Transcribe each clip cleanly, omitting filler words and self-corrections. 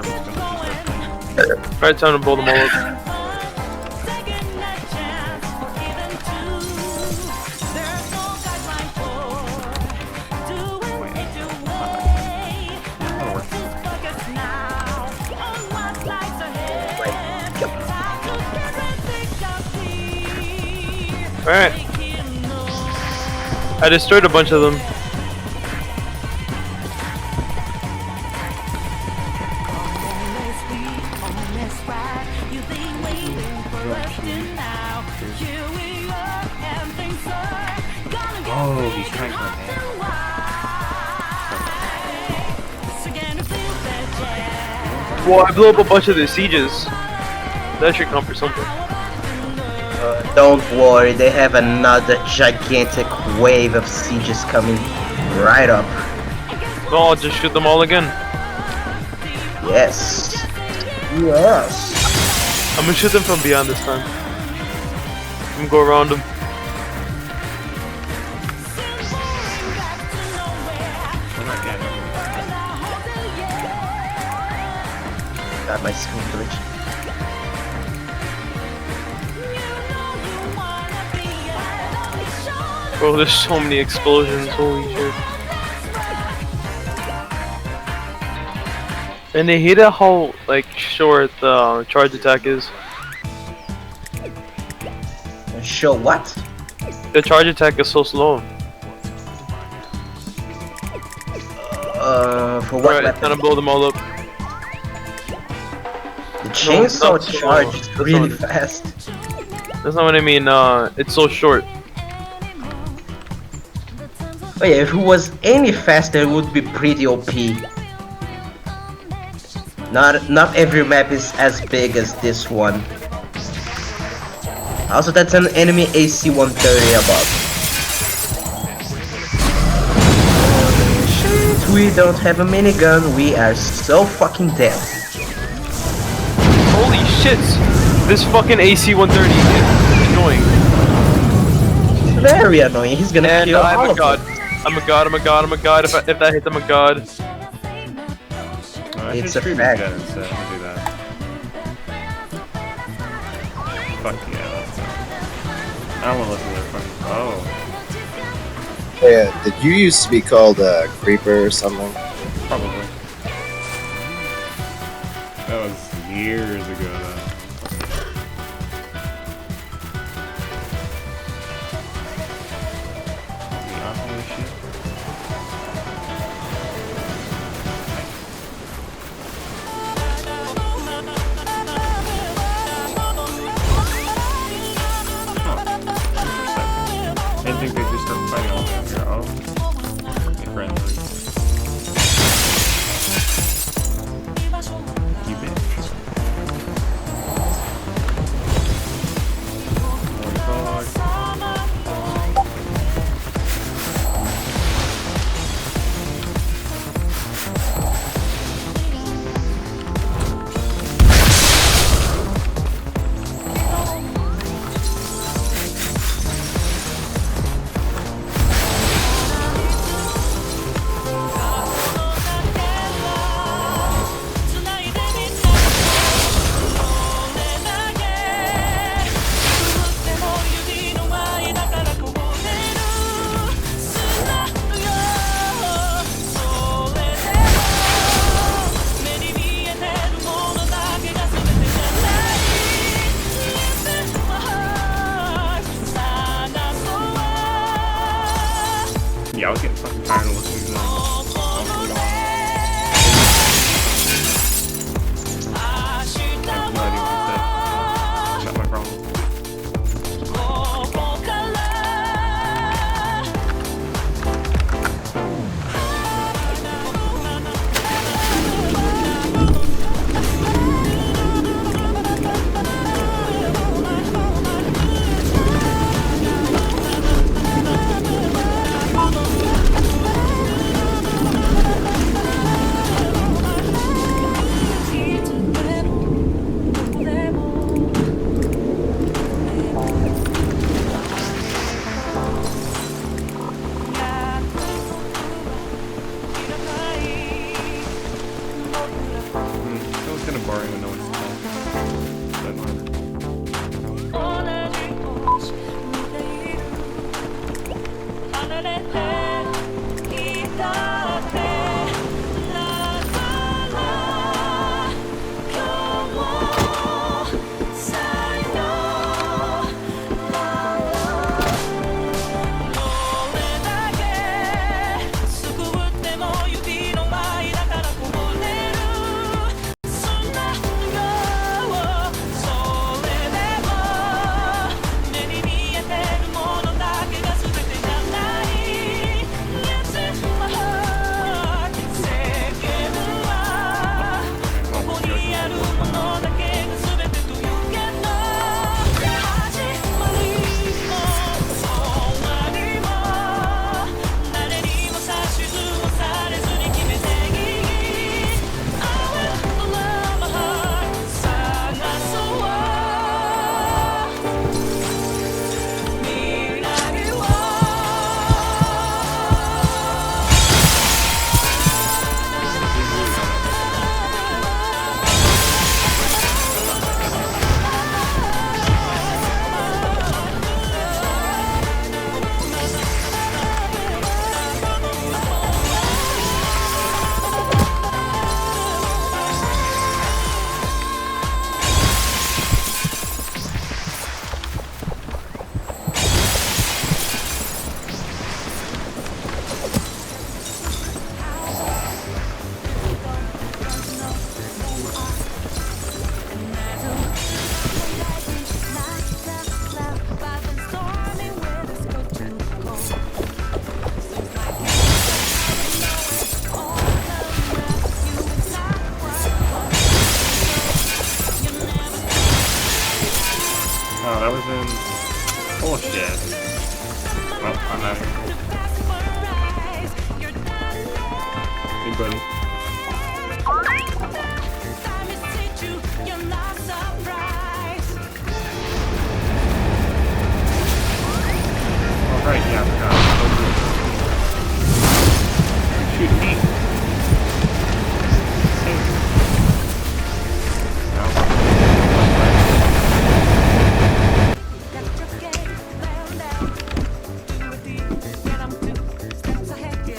Alright, time to blow them all up. Alright. I destroyed a bunch of them. Oh, he's trying to go Well, I blew up a bunch of their sieges. That should come for something. Don't worry, they have another gigantic wave of sieges coming right up. Well, I'll just shoot them all again. Yes. Yes. I'm gonna shoot them from beyond this time. I'm gonna go around them. Got my screen glitch. Bro, there's so many explosions, holy shit. And they hate it how, like, short the charge attack is. Show what? The charge attack is so slow. For what Alright, weapon? time to blow them all up. The chainsaw that's charge slow. is That's really not- fast. That's not what I mean, it's so short. Oh yeah, if it was any faster, it would be pretty OP. Not every map is as big as this one. Also, that's an enemy AC-130 above. Shit, we don't have a minigun. We are so fucking dead. Holy shit! This fucking AC-130 is annoying. Very annoying. He's gonna And kill I'm all a of god. them. I'm a god, I'm a god, I'm a god. If that hits, I'm a god. It's a fact. Instead. I'm gonna do that. Fuck yeah, let's go. I don't wanna listen to their fucking. Oh. Yeah, did you used to be called a creeper or something? Probably. That was years ago, though. Yeah, holy shit. I didn't think they just start fighting all down here. Oh. They're friendly. You bitch. bar even know what it's called. But whatever. Oh, that was in... Bullshit. Well, I'm out of here. Hey, buddy. Oh, right, yeah, I forgot. Shoot me.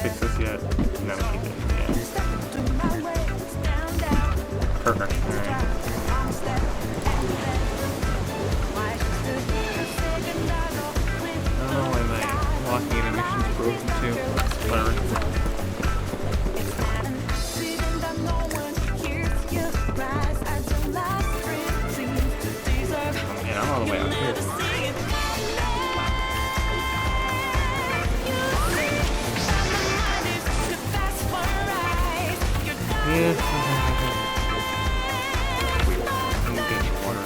Fix this yet? No, he didn't. Yeah. Perfect. Alright. I don't know why my locking animation's broken too. Whatever. Oh man, I'm all the way out here. Yeah. I'm getting water.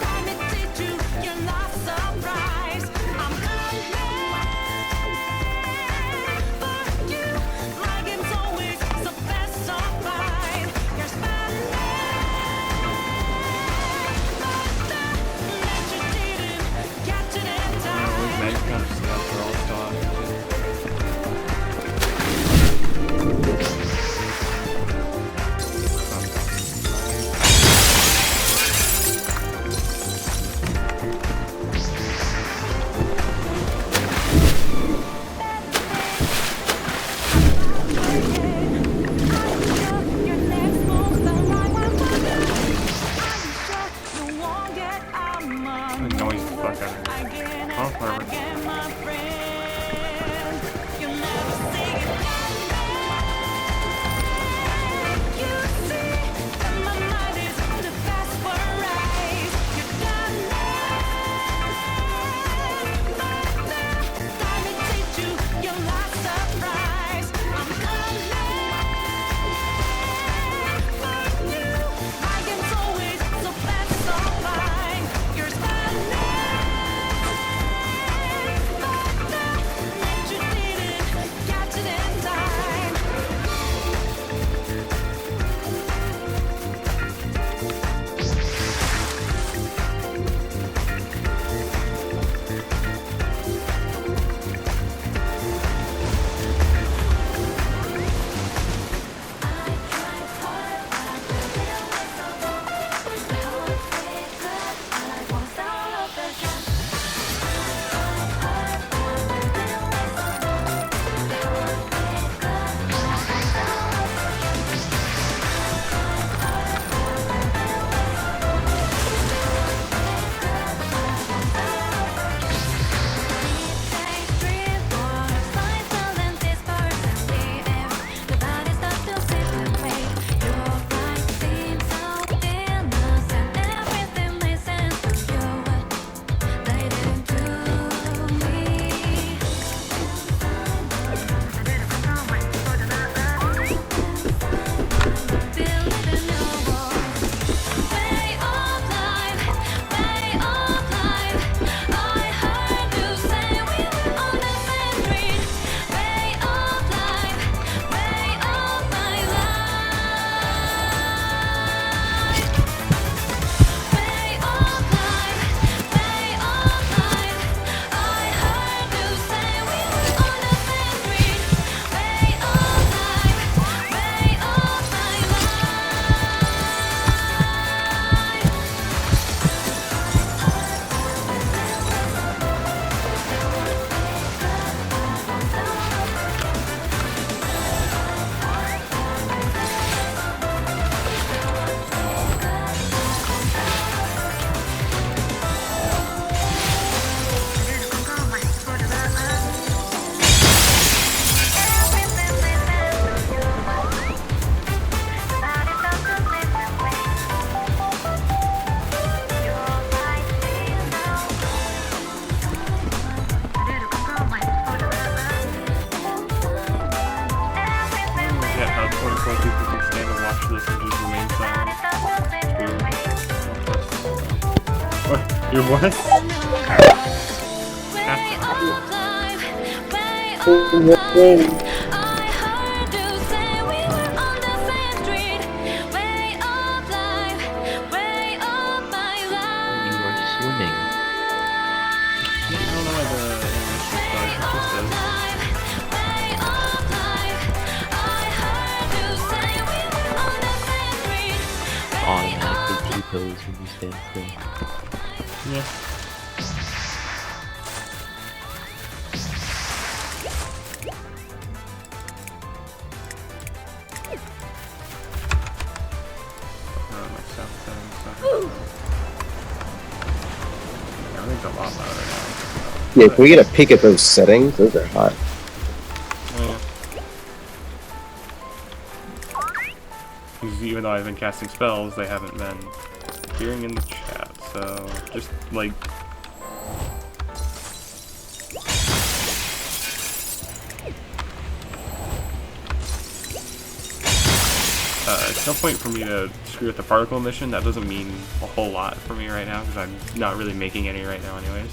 Your what? In your game. You are swimming. I don't know why the animation starts. It just does. Automatically T-pose when you stand still. Yeah. Everything's a lot louder now. Yeah, can we get a peek at those settings? Those are hot. Because even though I've been casting spells, they haven't been appearing in the chat, so just like... It's no point for me to screw with the particle emission. That doesn't mean a whole lot for me right now, because I'm not really making any right now anyways.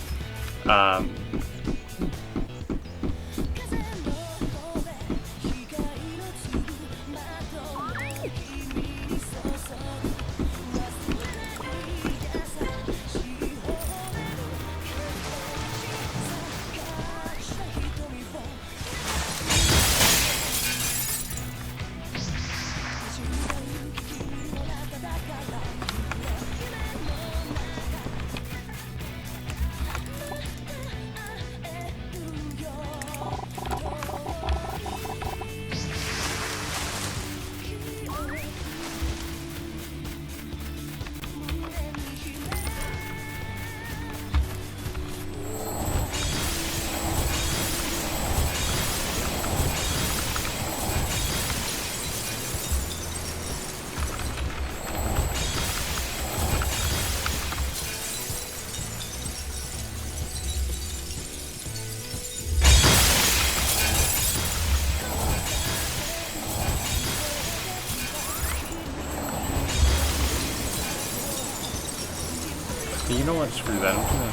You know what? Screw that. I'm gonna...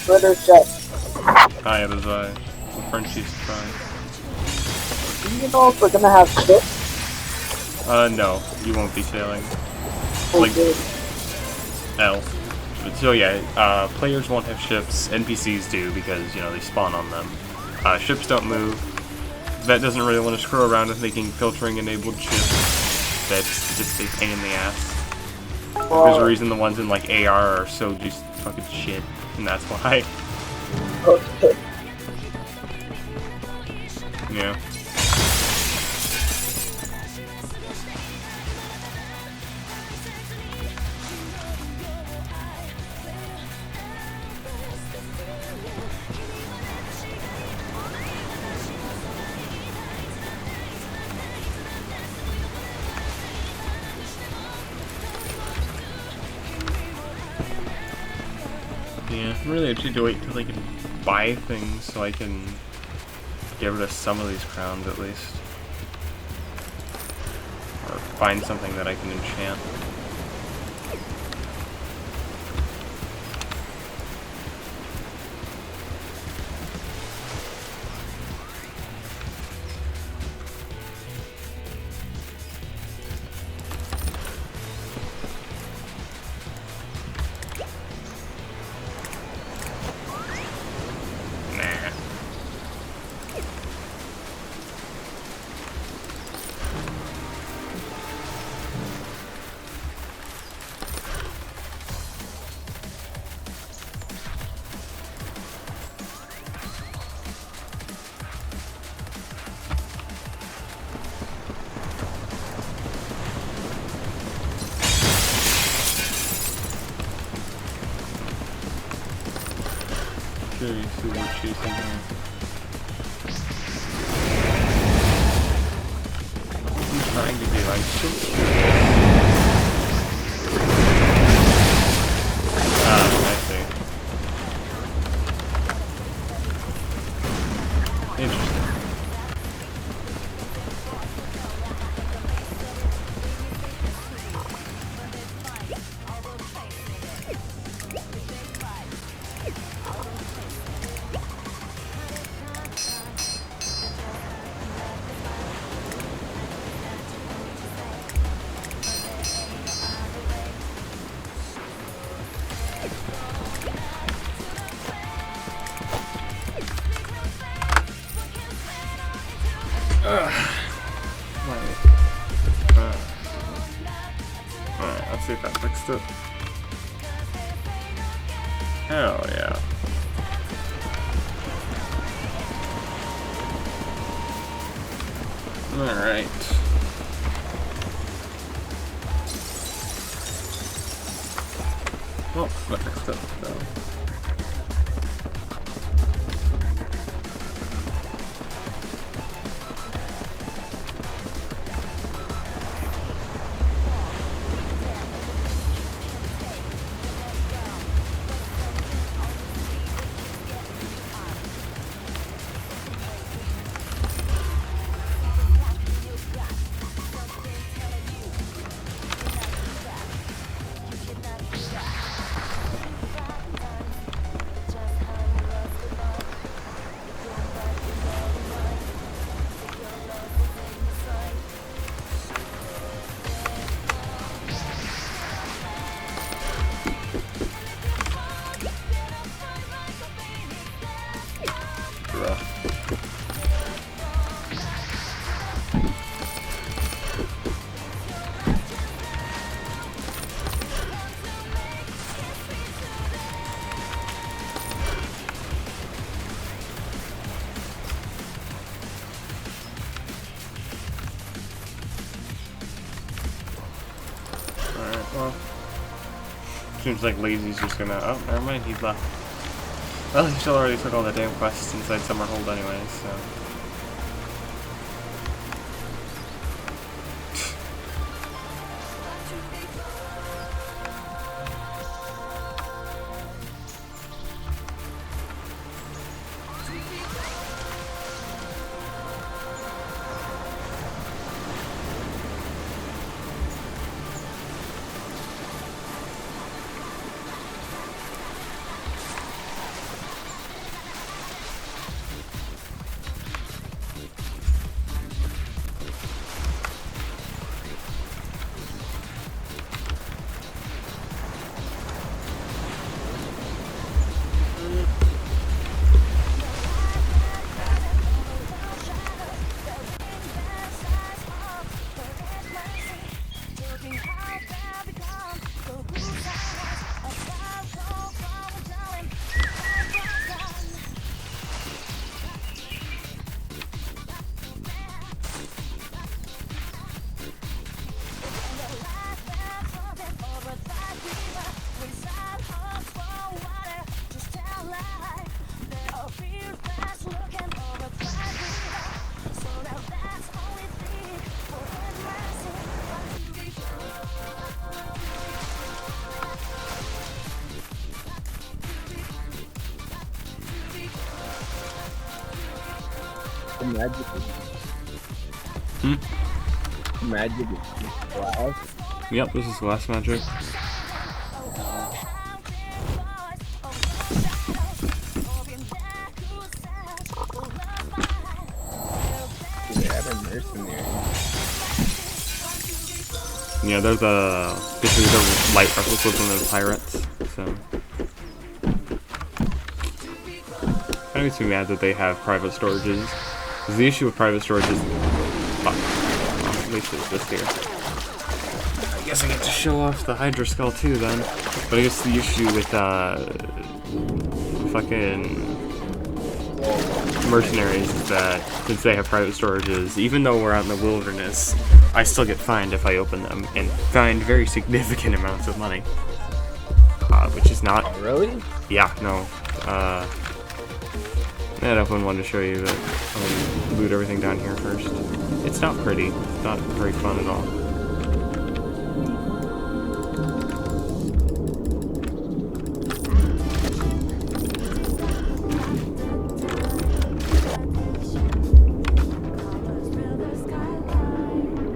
Twitter chat. Hi, it is I. The Frenchie's trying. Do you know if we're gonna have ships? No. You won't be sailing. Like, L. So yeah, players won't have ships, NPCs do because, you know, they spawn on them. Ships don't move. Vet doesn't really want to screw around with making filtering enabled ships. That's just a pain in the ass. There's a reason the ones in like AR are so just fucking shit, and that's why. okay. Yeah. Yeah, I'm really actually to wait till I can buy things so I can get rid of some of these crowns at least. Or find something that I can enchant. Curious who we're chasing here. What are you trying to do? I'm so curious. I see. Interesting. Alright, let's see if that fixed it. Hell yeah. Alright. Oh, that fixed it. So. Well, seems like Lazy's just gonna. Oh, never mind, he left. Well, he still already took all the damn quests inside Summer Hold anyway, so. Magic. Magic. Wow. Yep, this is Glass Magic. Yeah, they're basically the light replicas on those pirates, so. Kind of makes me mad that they have private storages. Because the issue with private storage is. At least it's this here. I guess I get to show off the Hydra Skull too then. But I guess the issue with fucking mercenaries is that since they have private storages, even though we're out in the wilderness, I still get fined if I open them and find very significant amounts of money. Which is not. Oh, really? Yeah, no. I definitely wanted to show you that I'll loot everything down here first. It's not pretty. It's not very fun at all.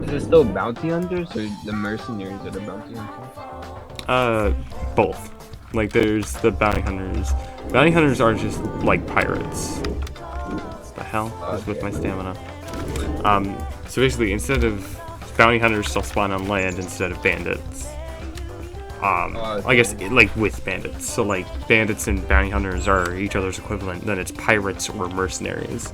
Is it still bounty hunters or the mercenaries that are bounty hunters? Both. Like, there's the bounty hunters. Bounty hunters are just like pirates. What the hell is with my stamina? So basically, instead of bounty hunters still spawn on land instead of bandits. I guess like with bandits. So like bandits and bounty hunters are each other's equivalent. Then it's pirates or mercenaries.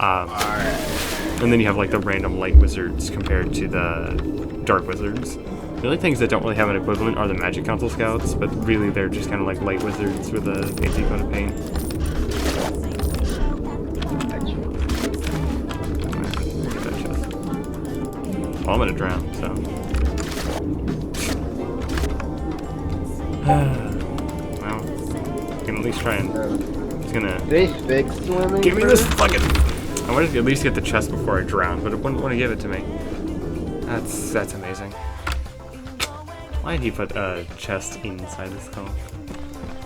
And then you have like the random light wizards compared to the dark wizards. The only things that don't really have an equivalent are the Magic Council Scouts, but really they're just kind of like light wizards with a fancy coat of paint. Get that chest. Well, I'm gonna drown, so. Well, I can at least try and. It's gonna. They fixed swimming. Give me this fucking. I wanted to at least get the chest before I drown, but it wouldn't want to give it to me. That's amazing. Why did he put a chest inside this skull?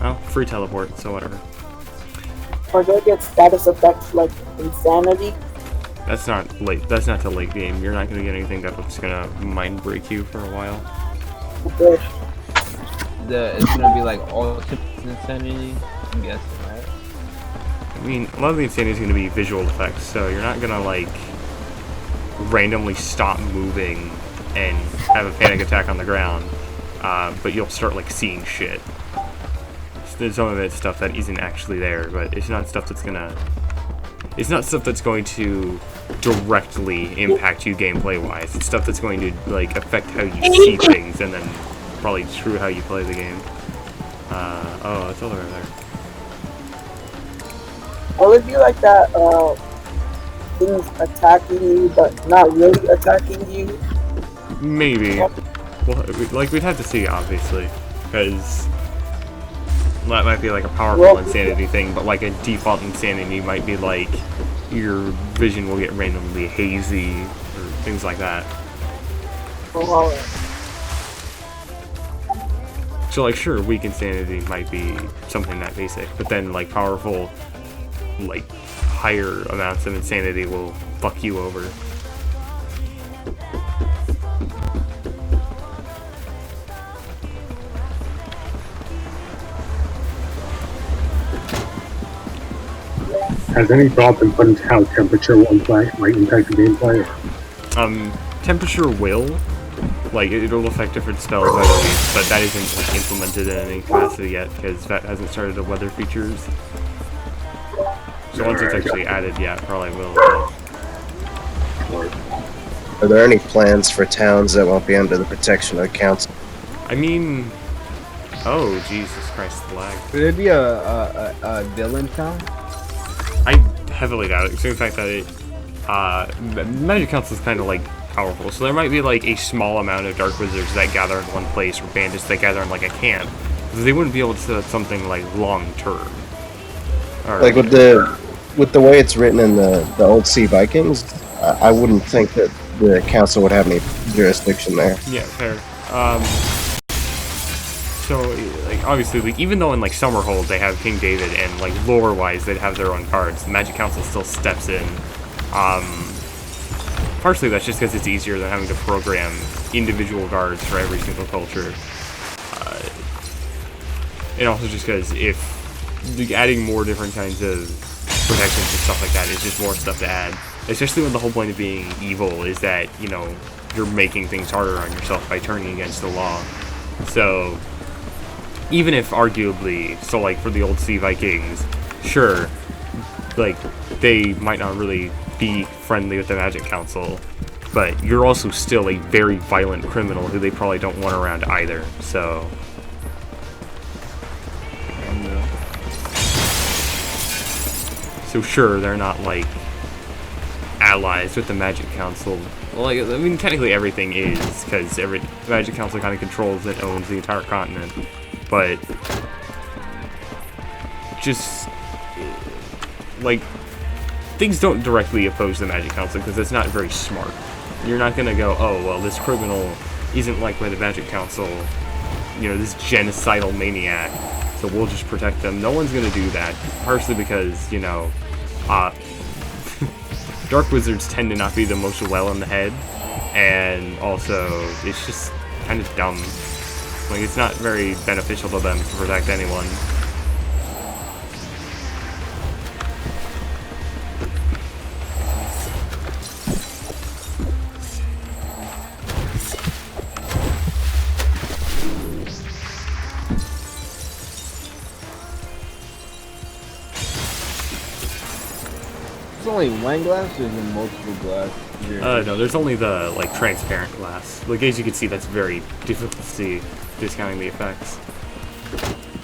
Well, free teleport, so whatever. Or do I get status effects like insanity? That's not late. That's not the late game. You're not gonna get anything that's gonna mind break you for a while. Okay. It's gonna be like ultimate insanity. I'm guessing, right? I mean, a lot of the insanity is gonna be visual effects, so you're not gonna like randomly stop moving and have a panic attack on the ground, but you'll start like seeing shit. Some of it's stuff that isn't actually there, but it's not stuff that's gonna. It's not stuff that's going to directly impact you gameplay-wise. It's stuff that's going to like affect how you see things, and then probably screw how you play the game. Oh, it's all the way over there. Will it be like that, things attacking you, but not really attacking you? Maybe. Well, like we'd have to see, obviously, because that might be like a powerful insanity thing, but like a default insanity might be like your vision will get randomly hazy or things like that. Oh, So like sure, weak insanity might be something that basic, but then like powerful, like higher amounts of insanity will fuck you over. Has any thought been put into how temperature might impact the gameplay? Temperature will, like, it'll affect different spells, I believe, but that isn't like, implemented in any capacity yet, because that hasn't started the weather features. So once it's actually added, yeah, it probably will. Are there any plans for towns that won't be under the protection of the council? I mean, oh Jesus Christ, the lag. Could it be a villain town? I heavily doubt it, considering the fact that it, Magic Council is kind of like powerful, so there might be like a small amount of Dark Wizards that gather in one place, or bandits that gather in like a camp. So they wouldn't be able to set up something like long term. Like with the way it's written in the Old Sea Vikings, I wouldn't think that the council would have any jurisdiction there. Yeah, fair. So, like, obviously, like, even though in, like, Summerhold they have King David, and, like, lore-wise they'd have their own cards, the Magic Council still steps in. Partially that's just because it's easier than having to program individual guards for every single culture. And also just because if like, adding more different kinds of protections and stuff like that is just more stuff to add. Especially when the whole point of being evil is that, you know, you're making things harder on yourself by turning against the law. So, even if arguably, so like for the Old Sea Vikings, sure, like, they might not really be friendly with the Magic Council, but you're also still a very violent criminal who they probably don't want around either, so... So sure, they're not, like, allies with the Magic Council. Well, like, I mean, technically everything is, because the Magic Council kind of controls and owns the entire continent. But, just, like, things don't directly oppose the Magic Council, because it's not very smart. You're not going to go, oh, well, this criminal isn't liked by the Magic Council, you know, this genocidal maniac, so we'll just protect them. No one's going to do that, partially because, you know, Dark Wizards tend to not be the most well in the head, and also, it's just kind of dumb. Like, it's not very beneficial to them to protect anyone. It's only one glass or is it multiple glass? No, there's only the, like, transparent glass. Like, as you can see, that's very difficult to see, discounting the effects.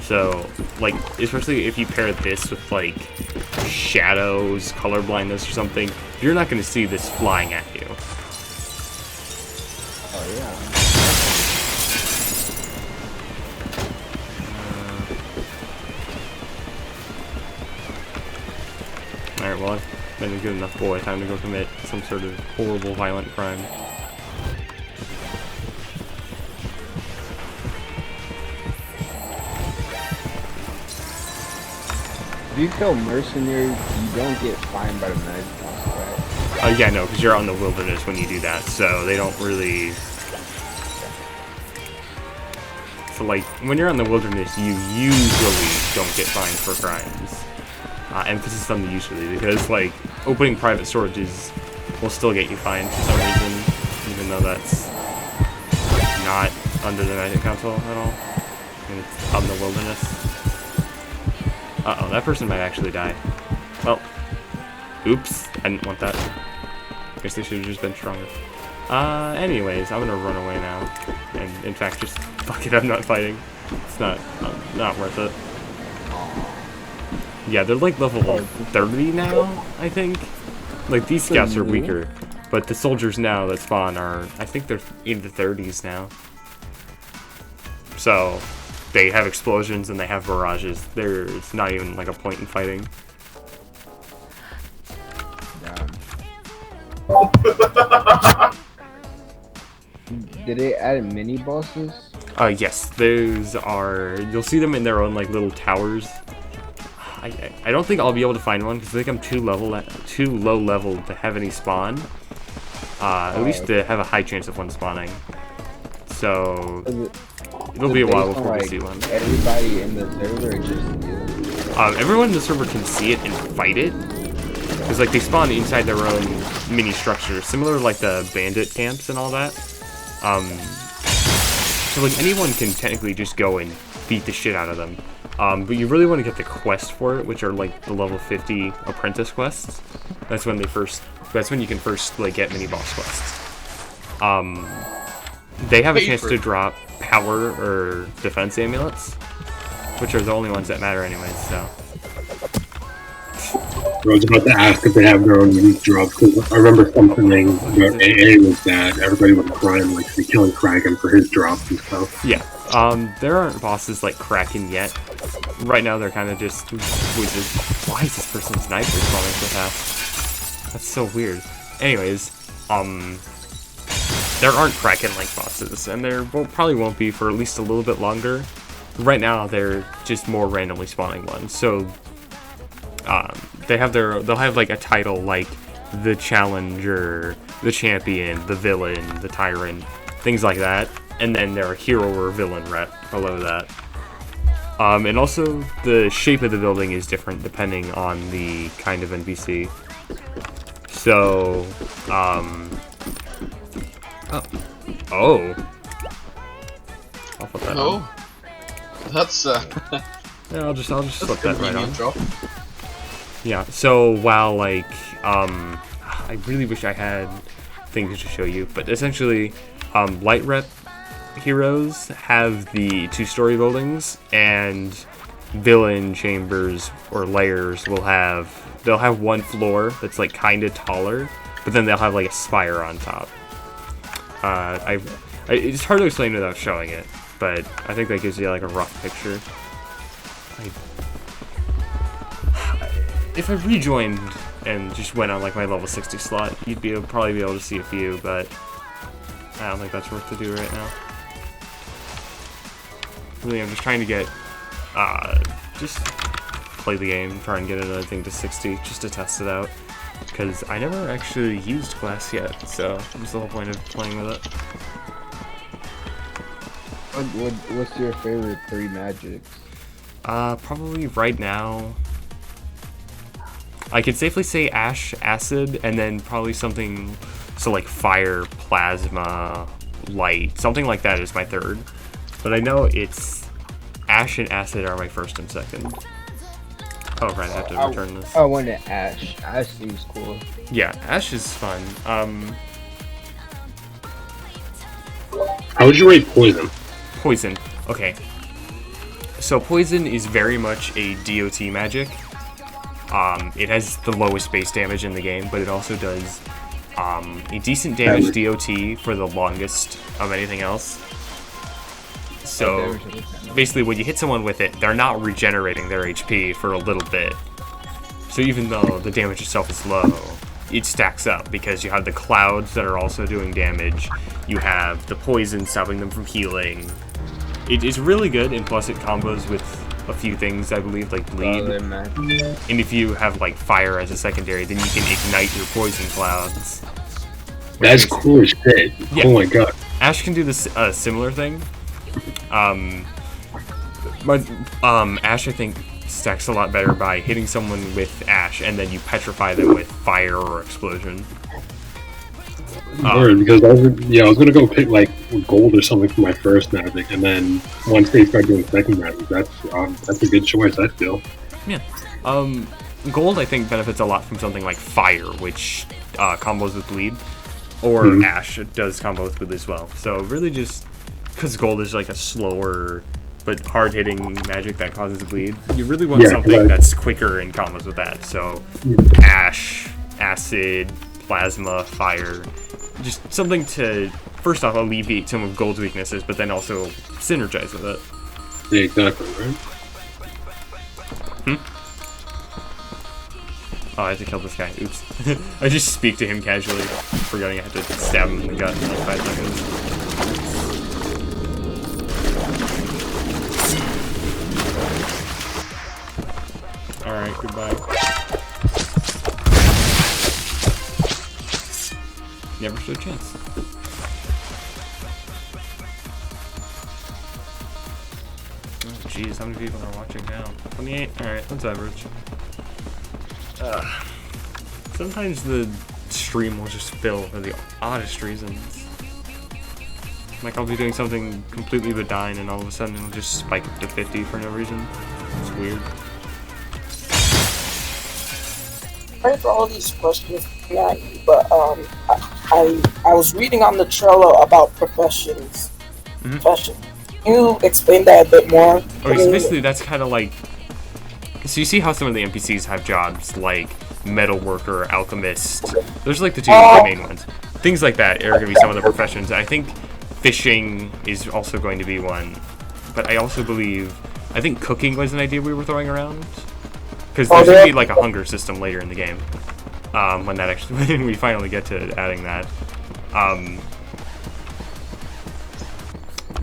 So, like, especially if you pair this with, like, shadows, color blindness or something, you're not going to see this flying at you. Oh, yeah. Alright, well, I've been a good enough boy. Time to go commit some sort of horrible, violent crime. If you kill mercenaries, you don't get fined by the magic council, right? Yeah, no, because you're out in the wilderness when you do that, so they don't really... So, like, when you're in the wilderness, you usually don't get fined for crimes. Emphasis on the usually, because, like, opening private storages will still get you fined for some reason, even though that's not under the Magic Council at all. And it's out in the wilderness. Uh-oh, that person might actually die. Well, oops, I didn't want that. Guess they should have just been stronger. Anyways, I'm gonna run away now. And, in fact, just, fuck it, I'm not fighting. It's not worth it. Yeah, they're like level 30 now, I think. Like, these scouts are weaker, but the soldiers now that spawn are, I think they're in the 30s now. So, they have explosions and they have barrages. There's not even like a point in fighting. Did they add mini bosses? Yes, those are, you'll see them in their own like little towers. I don't think I'll be able to find one because I think I'm too low level to have any spawn. At least to have a high chance of one spawning. So it'll be a while before we see one. Everybody in the server or just you? Everyone in the server can see it and fight it. Because like they spawn inside their own mini structure, similar to like the bandit camps and all that. So like anyone can technically just go and beat the shit out of them. But you really want to get the quest for it, which are like the level 50 apprentice quests. That's when you can first like get mini boss quests. They have a chance to drop power or defense amulets, which are the only ones that matter anyways, so. I was about to ask if they have their own unique drops, because I remember something about AA was that everybody was crying, like, to be killing Kraken for his drops and stuff. Yeah, there aren't bosses like Kraken yet. Right now they're kind of just wizards. Why is this person's sniper spawning so fast? That's so weird. Anyways, there aren't Kraken-like bosses, and there probably won't be for at least a little bit longer. Right now, they're just more randomly spawning ones. So, they'll have like a title like the Challenger, the Champion, the Villain, the Tyrant, things like that. And then there are hero or villain rep below that. And also, the shape of the building is different depending on the kind of NPC. So, Oh. I'll put that on. That's Yeah, I'll just slip that right on. Drop. Yeah, so while like I really wish I had things to show you, but essentially light rep heroes have the 2-story buildings, and villain chambers or layers they'll have one floor that's like kinda taller, but then they'll have like a spire on top. It's hard to explain without showing it, but I think that gives you like a rough picture. If I rejoined and just went on like my level 60 slot, you'd probably be able to see a few, but I don't think that's worth to do right now. Really, I'm just trying to get, just play the game, try and get another thing to 60, just to test it out. Because I never actually used Glass yet, so that's the whole point of playing with it. What's your favorite 3 magics? Probably right now, I could safely say Ash, Acid, and then probably something, so like Fire, Plasma, Light, something like that is my 3rd. But I know it's Ash and Acid are my 1st and 2nd. Oh, right, I have to return this. I wanted Ash. Ash seems cool. Yeah, Ash is fun. How would you rate Poison? Poison. Okay. So Poison is very much a DOT magic. It has the lowest base damage in the game, but it also does a decent damage DOT for the longest of anything else. So basically when you hit someone with it, they're not regenerating their HP for a little bit. So even though the damage itself is low, it stacks up because you have the clouds that are also doing damage. You have the poison stopping them from healing. It is really good, and plus it combos with a few things, I believe, like bleed. And if you have like fire as a secondary, then you can ignite your poison clouds. That's cool as shit. Yeah. Oh my god. Ash can do this similar thing. Ash, I think, stacks a lot better by hitting someone with Ash, and then you petrify them with fire or explosion. Word, because I was gonna go pick like gold or something for my first magic, and then once they start doing second magic, that's a good choice, I feel. Yeah. Gold, I think, benefits a lot from something like fire, which combos with bleed, or Ash does combo with bleed as well. So really, just because gold is like a slower but hard-hitting magic that causes bleed, you really want something that's quicker in combos with that. So Ash, acid, plasma, fire. Just something to, first off, alleviate some of Gold's weaknesses, but then also synergize with it. Yeah, exactly, right? Oh, I have to kill this guy. Oops. I just speak to him casually, forgetting I had to stab him in the gut in like 5 seconds. Alright, goodbye. Never stood a chance. Oh jeez, how many people are watching now? 28? Alright, let's average. Sometimes the stream will just fill for the oddest reasons. Like I'll be doing something completely benign and all of a sudden it'll just spike up to 50 for no reason. It's weird. Sorry for all these questions, Matt, but I was reading on the Trello about professions. Profession. Can you explain that a bit more? Okay, so basically that's kind of like, so you see how some of the NPCs have jobs like metal worker, alchemist. Those are like the two main ones. Things like that are going to be some of the professions. I think fishing is also going to be one, but I also believe, I think cooking was an idea we were throwing around. Because there's going to be like a hunger system later in the game. When that actually, when we finally get to adding that.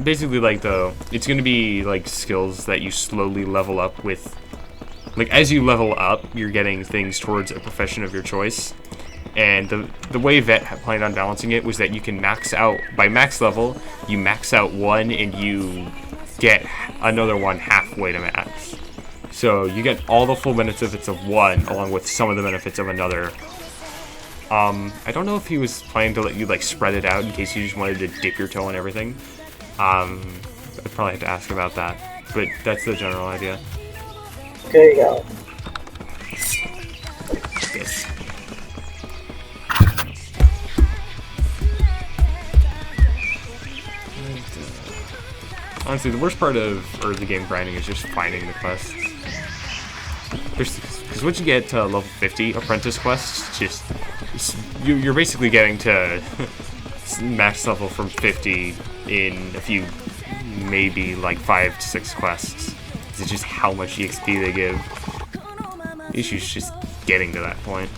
Basically, like it's going to be like skills that you slowly level up with. Like as you level up, you're getting things towards a profession of your choice. And the way Vet planned on balancing it was that you can max out, by max level, you max out one and you get another one halfway to max. So you get all the full benefits of one, along with some of the benefits of another. I don't know if he was planning to let you like spread it out in case you just wanted to dip your toe in everything. I'd probably have to ask about that, but that's the general idea. Okay, yeah. Yes. Honestly, the worst part of early game grinding is just finding the quests. Because once you get to level 50, apprentice quests, you're basically getting to max level from 50 in a few, maybe like 5 to 6 quests. It's just how much EXP they give. The issue is just getting to that point.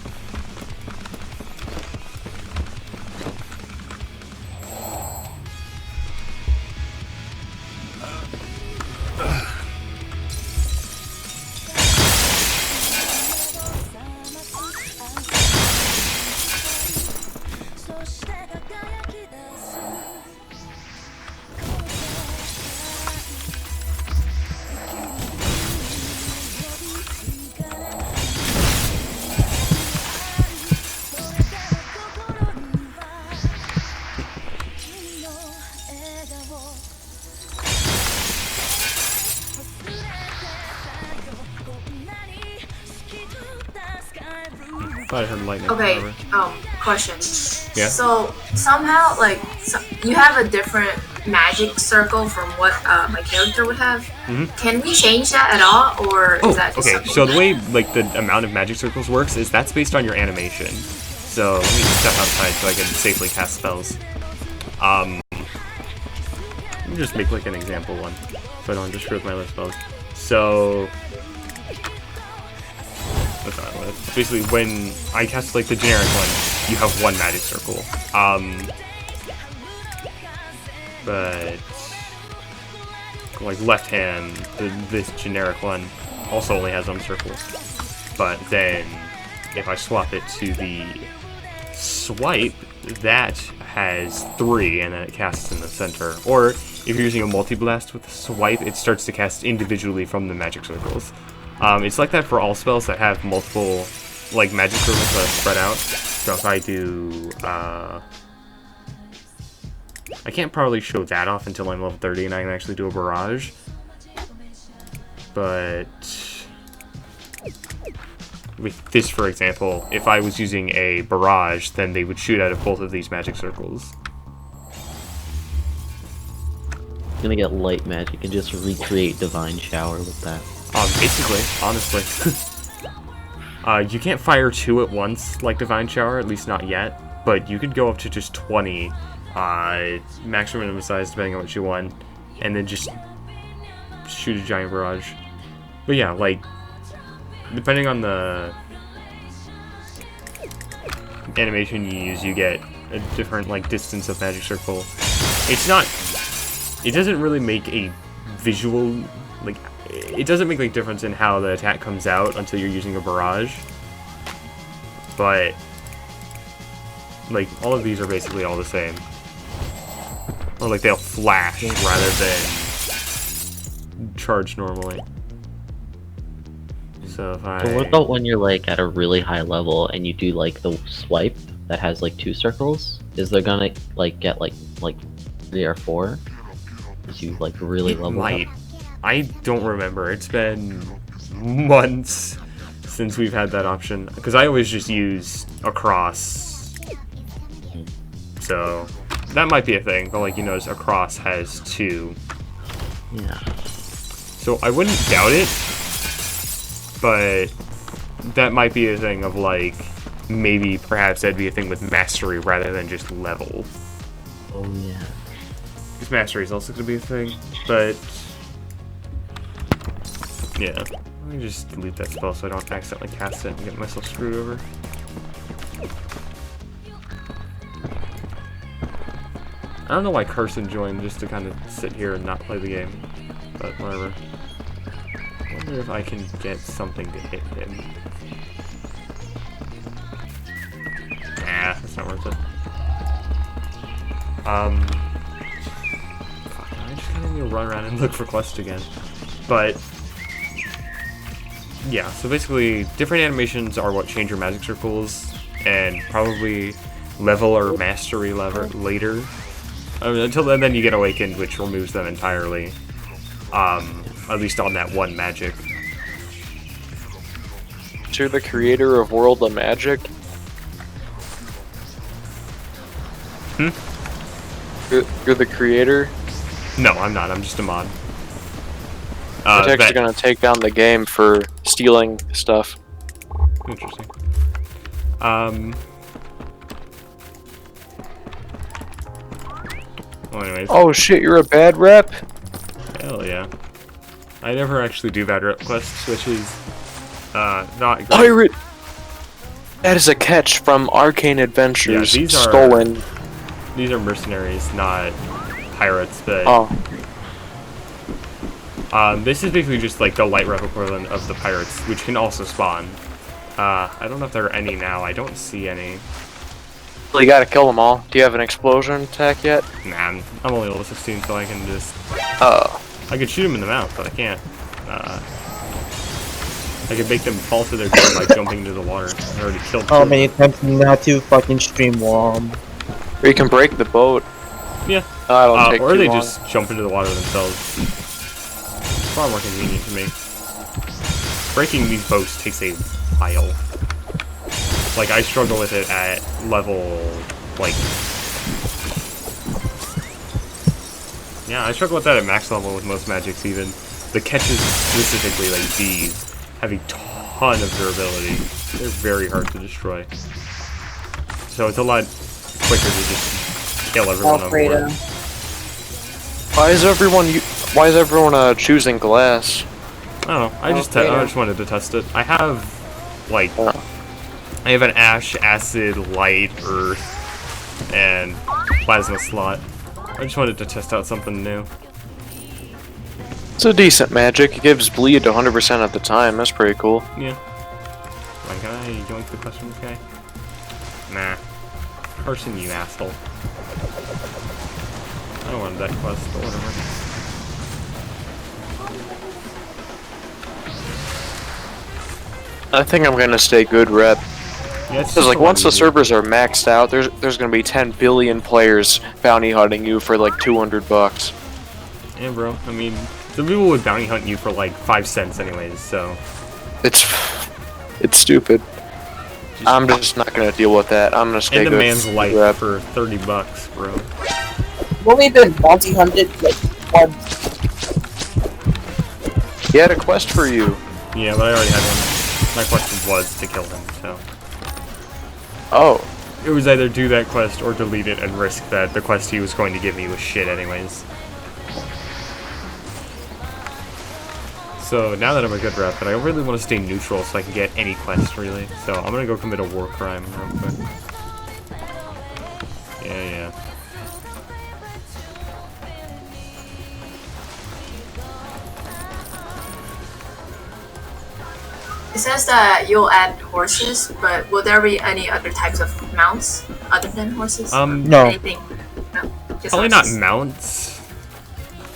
thought I heard lightning. Okay, Whatever. question. Yeah? So, somehow, like, you have a different magic circle from what my character would have. Can we change that at all, or is that just okay. something So the way like the amount of magic circles works is that's based on your animation. So let me step outside so I can safely cast spells. Let me just make like an example one, so I don't just screw with my other spells. So that's not what it is. Basically, when I cast like the generic one, you have one magic circle. But like left hand, this generic one also only has one circle. But then if I swap it to the swipe, that has 3 and then it casts in the center. Or if you're using a multi-blast with swipe, it starts to cast individually from the magic circles. It's like that for all spells that have multiple like magic circles that spread out. So if I do I can't probably show that off until I'm level 30 and I can actually do a barrage. But with this, for example, if I was using a barrage, then they would shoot out of both of these magic circles. I'm gonna get light magic and just recreate Divine Shower with that. Basically, honestly. You can't fire 2 at once like Divine Shower, at least not yet, but you could go up to just 20, maximum minimum size depending on what you want, and then just shoot a giant barrage. But yeah, like, depending on the animation you use, you get a different like distance of magic circle. It's not, it doesn't really make a visual, like, it doesn't make like difference in how the attack comes out until you're using a barrage. But like all of these are basically all the same. Or like they'll flash rather than charge normally. So if I... So what about when you're like at a really high level and you do like the swipe that has like 2 circles? Is there gonna like get like 3 or 4? Is you like really level might. up? I don't remember. It's been months since we've had that option. Because I always just use across. So that might be a thing. But like you notice, across has 2. Yeah. So I wouldn't doubt it. But that might be a thing of like, maybe perhaps that'd be a thing with mastery rather than just level. Oh yeah. Because mastery is also going to be a thing, but yeah. Let me just delete that spell so I don't accidentally cast it and get myself screwed over. I don't know why Carson joined, just to kind of sit here and not play the game, but whatever. I wonder if I can get something to hit him. Nah, that's not worth it. Fuck, I just kind of need to run around and look for quests again. But yeah, so basically, different animations are what change your magic circles, and probably level or mastery lever later. Until then you get Awakened, which removes them entirely. At least on that one magic. So you're the creator of World of Magic? You're the creator? No, I'm not. I'm just a mod. It's actually gonna take down the game for stealing stuff. Interesting. Well, anyways. Oh shit, you're a bad rep? Hell yeah. I never actually do bad rep quests, which is not great. Pirate! That is a catch from Arcane Adventures. Yeah, these are stolen. These are mercenaries, not pirates, but oh. This is basically just like the light rep equivalent of the pirates, which can also spawn. I don't know if there are any now. I don't see any. Well, you gotta kill them all. Do you have an explosion attack yet? Nah, I'm only level 16, so I can just... Oh. I could shoot them in the mouth, but I can't. I could make them fall to their death by jumping into the water. I already killed How many times not to fucking stream Wom? Or you can break the boat. Yeah. That'll take or too they long. just jump into the water themselves. Far more convenient to me. Breaking these boats takes a while. Like, I struggle with it at level, like... Yeah, I struggle with that at max level with most magics, even. The catches, specifically, like these, have a ton of durability. They're very hard to destroy. So it's a lot quicker to just kill everyone on board. Why is everyone choosing glass? I don't know. I just wanted to test it. I have like I have an ash, acid, light, earth, and plasma slot. I just wanted to test out something new. It's a decent magic. It gives bleed 100% of the time. That's pretty cool. Yeah. Like, can I yoink the question, okay? Nah. Person, you asshole. I don't want that quest, but whatever. I think I'm gonna stay good rep. Yeah, it's Because like once the servers are maxed out, there's gonna be 10 billion players bounty hunting you for like $200. Yeah, bro. I mean, some people would bounty hunt you for like 5 cents anyways, so... It's stupid. I'm just not gonna deal with that. I'm gonna stay and good. a man's life rep. for $30, bro. I've only been bounty hunted like once. He had a quest for you. Yeah, but I already had one. My question was to kill him, so... Oh. It was either do that quest or delete it and risk that the quest he was going to give me was shit anyways. So now that I'm a good rep, but I really want to stay neutral so I can get any quest really. So I'm gonna go commit a war crime real quick. Yeah. It says that you'll add horses, but will there be any other types of mounts other than horses? No. Anything? No. Just Probably not horses. mounts.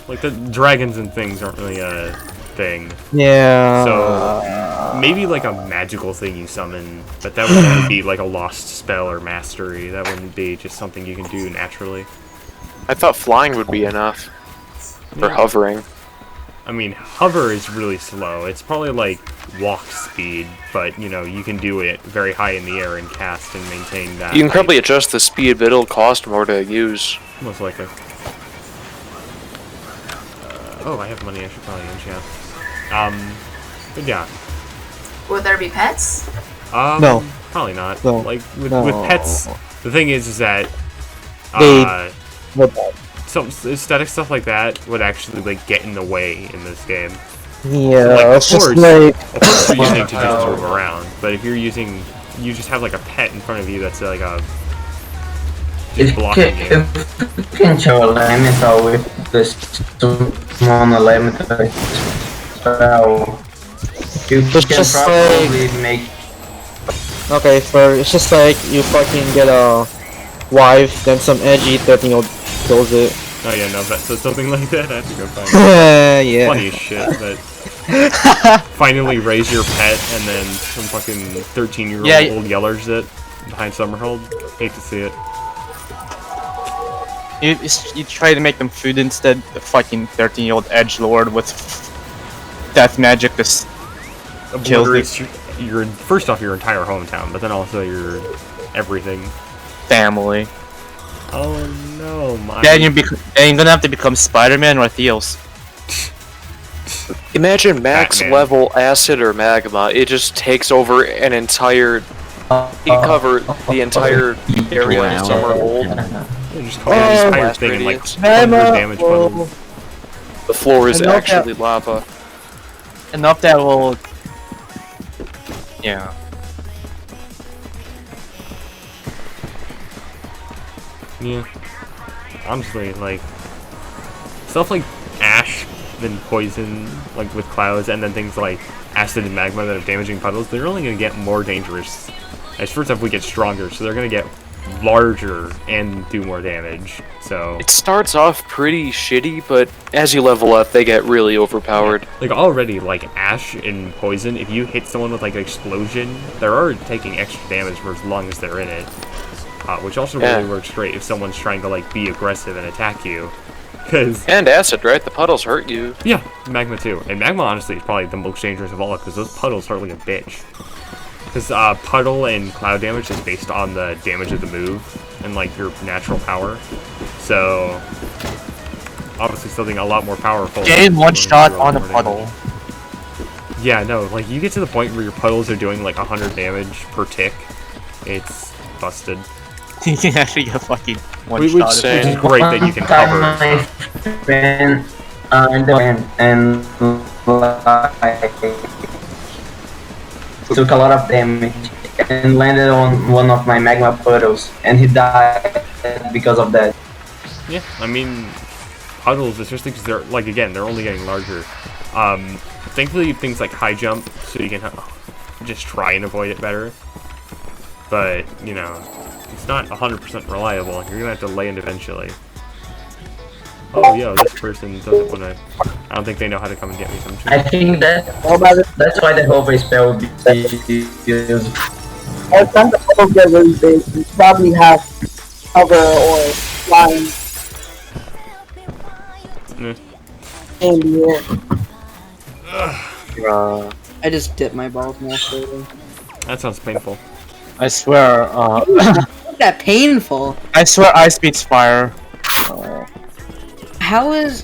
Like the dragons and things aren't really a thing. Yeah. So maybe like a magical thing you summon, but that would only be like a lost spell or mastery. That wouldn't be just something you can do naturally. I thought flying would be enough. Or hovering. I mean, hover is really slow. It's probably like walk speed, but you know, you can do it very high in the air and cast and maintain that. You can probably adjust the speed, but it'll cost more to use. Most likely. Oh, I have money I should probably use, yeah. But yeah. Will there be pets? No. Probably not. No. Like, with No. pets, the thing is that, They- some aesthetic stuff like that would actually, like, get in the way in this game. Yeah, Like, of it's just course, like... of course you're using to just move around, but if you're using, you just have, like, a pet in front of you that's, like, a... just blocking you. Can show a limit or with this small limit. So you It's can just probably make. Okay, so it's just like you fucking get a wife, then some edgy 13-year-old kills it. Oh yeah, no, that said something like that, I have to go find it. Yeah. Funny as shit, but... finally raise your pet, and then some fucking 13-year-old yellers it behind Summerhold. Hate to see it. You try to make them food instead. The fucking 13-year-old edgelord with death magic just kills Obliterates your first off your entire hometown, but then also your everything. family. Oh no, my. Then you're gonna have to become Spider-Man or Theos. Imagine max Batman. level acid or magma. It just takes over an entire. You cover the entire area in Summerhold. You just call the entire blast thing in like radius. 100 damage puddles. The floor is I know actually lava. Enough that will. Yeah. Yeah. Honestly, like stuff like ash, then poison, like with clouds, and then things like acid and magma that have damaging puddles. They're only gonna get more dangerous as first off we get stronger, so they're gonna get larger and do more damage. So It starts off pretty shitty, but as you level up, they get really overpowered. like already, like ash and poison, if you hit someone with like an explosion, they're already taking extra damage for as long as they're in it. Which also really works great if someone's trying to like be aggressive and attack you. Cause And acid, right? The puddles hurt you. yeah, magma too. And magma honestly is probably the most dangerous of all because those puddles hurt like a bitch. Because puddle and cloud damage is based on the damage of the move and like your natural power. So obviously something a lot more powerful. Gain one shot on a puddle. Yeah, no, like you get to the point where your puddles are doing like 100 damage per tick. It's busted. You can actually get fucking one Which shot. is great that you can cover. And took a lot of damage and landed on one of my magma puddles, and he died because of that. Yeah, I mean, puddles, especially because they're, like, again, they're only getting larger. Thankfully, things like high jump, so you can just try and avoid it better. But, you know, it's not 100% reliable. You're gonna have to land eventually. Oh, yo, this person doesn't want to... I don't think they know how to come and get me some too. I think that's why the hover spell would be used. By the time the bubbles get really big, you probably have cover or flying in the air. I just dipped my balls more slowly. That sounds painful. I swear, Isn't that painful? I swear ice beats fire. How is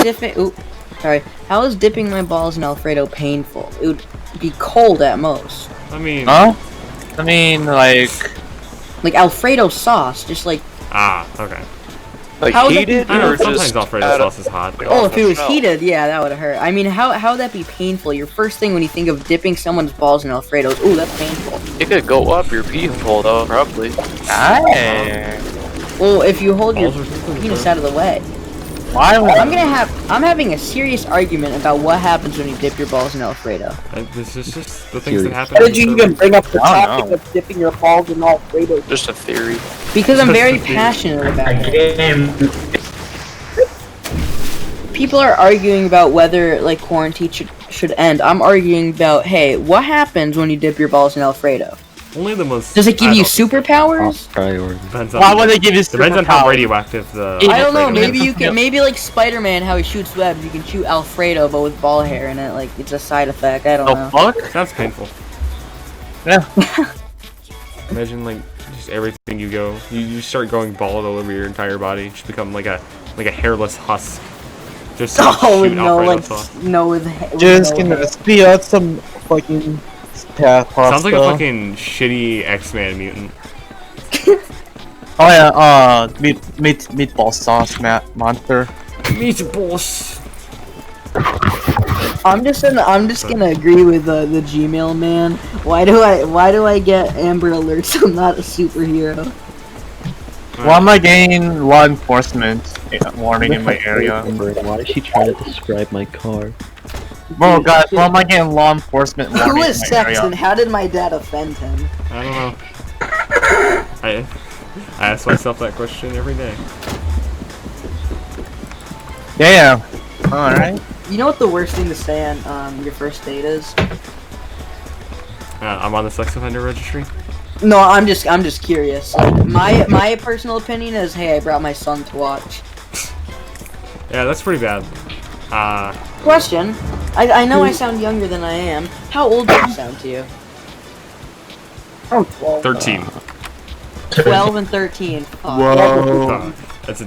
dipping? Ooh, sorry. How is dipping my balls in Alfredo painful? It would be cold at most. I mean... Huh? I mean, like Alfredo sauce, just like... Ah, okay. Like How would that heated be- I know, or sometimes just Alfredo out of- sauce is hot. Oh, if it was no. heated, yeah, that would hurt. I mean, how would that be painful? Your first thing when you think of dipping someone's balls in Alfredo's, ooh, that's painful. It could go up your pee hole though, probably. Well, if you hold your Balls are penis out of the way. why would I'm having a serious argument about what happens when you dip your balls in Alfredo. This is just the things that happen. How did you even bring up the I don't topic know. of dipping your balls in Alfredo? Just a theory. Because I'm very passionate about it. People are arguing about whether like quarantine should end. I'm arguing about, hey, what happens when you dip your balls in Alfredo? Only the most... Does it give you superpowers? Depends Why on, would they give you depends on how superpowers? radioactive the... I don't know. Alfredo Maybe is. you can. Maybe like Spider-Man, how he shoots webs. You can shoot Alfredo, but with ball hair, and it like it's a side effect. I don't The know. fuck? Sounds painful. Yeah. Imagine like just everything you go, you start going bald all over your entire body. Just become like a hairless husk. Just Oh shoot no, Alfredo like sauce. no with Just no gonna hair. speed out some fucking pasta. Sounds like a fucking shitty X-Man mutant. Oh yeah, meatball sauce, monster. Meatballs. I'm just gonna agree with the Gmail man. Why do I get Amber Alerts? I'm not a superhero. Why am I getting law enforcement warning in my area? Why is she trying to describe my car? Bro, guys, why am I getting law enforcement Who warning in is my Sexton? area? How did my dad offend him? I don't know. I ask myself that question every day. Damn. Alright. You know what the worst thing to say on your first date is? I'm on the sex offender registry. No, I'm just curious. My personal opinion is, hey, I brought my son to watch. Yeah, that's pretty bad. Question. I know I sound younger than I am. How old do I sound to you? I'm 12. 13. 12 and 13. Fuck. Whoa. That's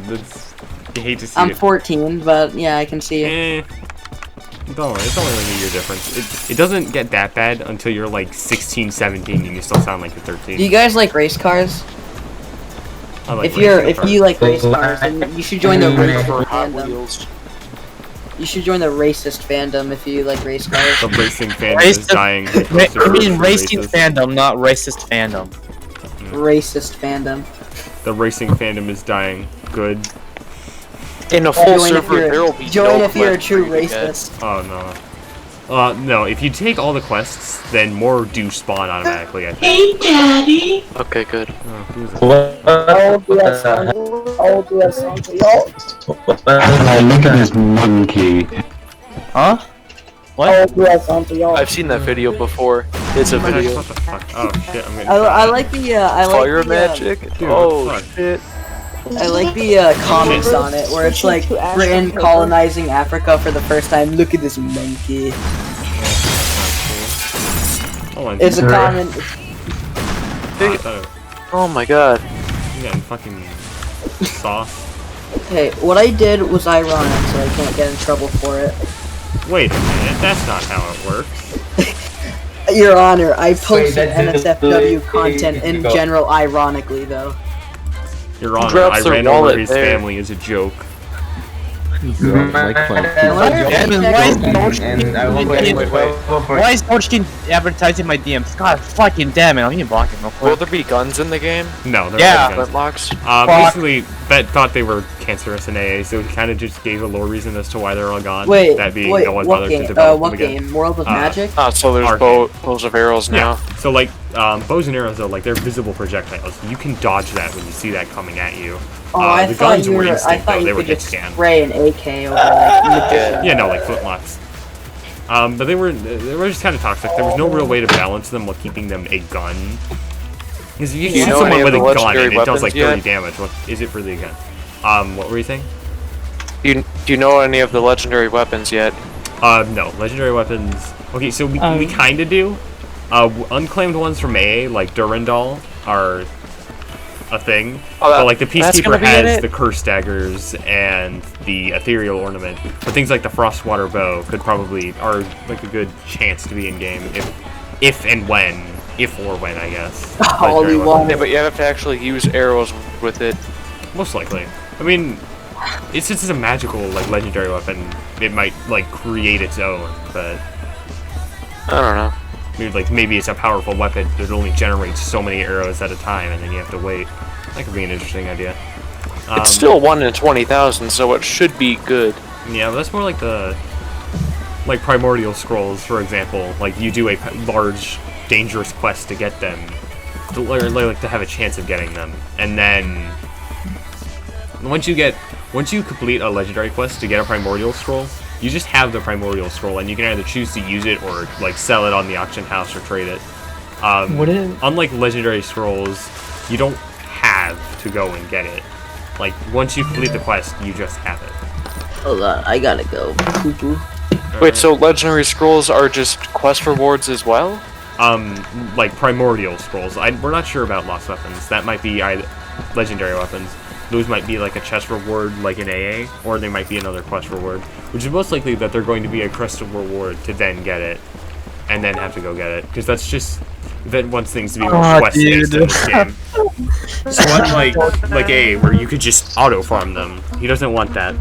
you hate to see I'm it. 14, but yeah, I can see it. Don't worry, it's only like a year difference. It doesn't get that bad until you're like 16, 17 and you still sound like you're 13. Do you guys like race cars? I like If racing you cars. like race cars, then you should join the racist fandom. You should join the racist fandom if you like race cars. The racing fandom is dying. I mean racing fandom, not racist fandom. Racist fandom. The racing fandom is dying. Good. In a full server, there will be join no if you're a quest true for you to get. racist. Oh no. No, if you take all the quests, then more do spawn automatically, I think. Hey, Daddy. Okay, good. Oh, who's it? How old do I sound? How old do I sound to y'all? Look at this monkey. Huh? How old do I sound to y'all? I've seen that video before. It's a video. What the fuck? Oh shit, I'm getting I like the Fire magic? Dude, Oh what the fuck? shit. I like the comments on it where it's like Britain colonizing Africa for the first time. Look at this monkey. Oh It's a common. Oh my god. You getting fucking sauce. Hey, what I did was ironic, so I can't get in trouble for it. Wait a minute, that's not how it works. Your Honor, I posted NSFW content in general ironically, though. Your Honor, I ran over his family as a joke. Why is Dogekin advertising my DMs? God fucking damn it, I'm gonna block him real quick. Will there be guns in the game? No, there Yeah. aren't guns. Flintlocks? Basically, Bet thought they were cancerous in AA, so he kind of just gave a lore reason as to why they're all gone. Wait, that being wait, no one what bothered game? to develop What them again. game? World of Magic? So there's bows of arrows now. Yeah. So like bows and arrows, though, like they're visible projectiles. You can dodge that when you see that coming at you. Oh, I the thought guns you were were. I instinct, thought though. They you were could hit just scan. spray an AK over like. Yeah, no, like flintlocks. But they were just kind of toxic. There was no real way to balance them while keeping them a gun. Because if you shoot someone with a gun and it does like 30 damage, what is it really again? What were you saying? Do you know any of the legendary weapons yet? No. Legendary weapons... Okay, so we kind of do. Unclaimed ones from AA, like Durandal, are a thing. But like the Peacekeeper has the Curse Daggers and the Ethereal Ornament. But things like the Frostwater Bow are like a good chance to be in game if or when, I guess. Holy water. Yeah, but you have to actually use arrows with it. Most likely. I mean, since it's a magical, like, legendary weapon, it might, like, create its own, but... I don't know. Maybe it's a powerful weapon that only generates so many arrows at a time, and then you have to wait. That could be an interesting idea. It's still 1 in 20,000, so it should be good. Yeah, but that's more like the... Like, Primordial Scrolls, for example. Like, you do a large, dangerous quest to get them. To have a chance of getting them. And then... Once you complete a legendary quest to get a Primordial Scroll, you just have the Primordial Scroll, and you can either choose to use it or like sell it on the auction house or trade it. Unlike legendary scrolls, you don't have to go and get it. Like once you complete the quest, you just have it. Hold on, I gotta go. Wait, so legendary scrolls are just quest rewards as well? Like Primordial Scrolls. We're not sure about Lost Weapons. That might be either legendary weapons. Those might be like a chest reward like in AA, or they might be another quest reward, which is most likely that they're going to be a quest reward to then get it, and then have to go get it, because that's just, that wants things to be more quest-based in this game. So unlike AA, where you could just auto-farm them, he doesn't want that.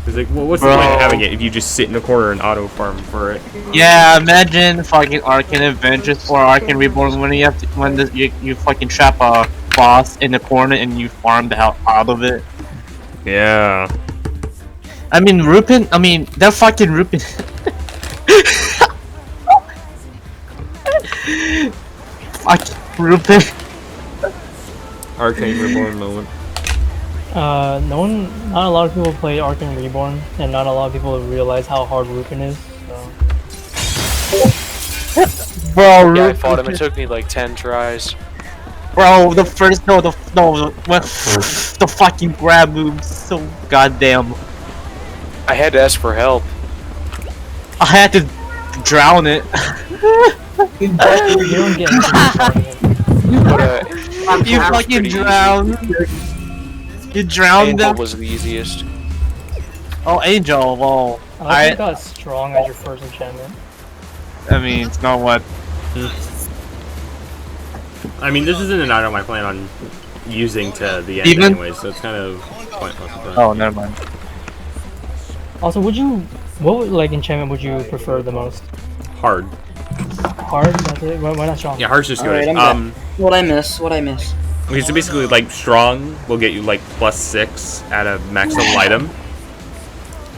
He's like, well, what's the point of having it if you just sit in a corner and auto-farm for it? Yeah, imagine fucking Arcane Adventures or Arcane Reborn when you have to, you fucking trap a boss in the corner and you farm the hell out of it. Yeah. I mean, they're fucking Rupin. Fuck, Rupin. Arcane Reborn moment. Not a lot of people play Arcane Reborn, and not a lot of people realize how hard Rupin is, so. Bro, yeah, I fought him, it took me like 10 tries. Bro, the fucking grab moves, so goddamn. I had to ask for help. I had to drown it. You don't get You fucking drowned. You drowned them. Angel was the easiest. Oh, Angel, well... I think got strong as your first enchantment. I mean, it's not what... I mean, this isn't an item I plan on using to the end anyway, so it's kind of pointless. Oh, never mind. Also, what like enchantment would you prefer the most? Hard. Hard? That's it? Why not strong? Yeah, hard's just good. Right, what I miss? Okay, so basically, like, strong will get you, like, +6 at a max level item.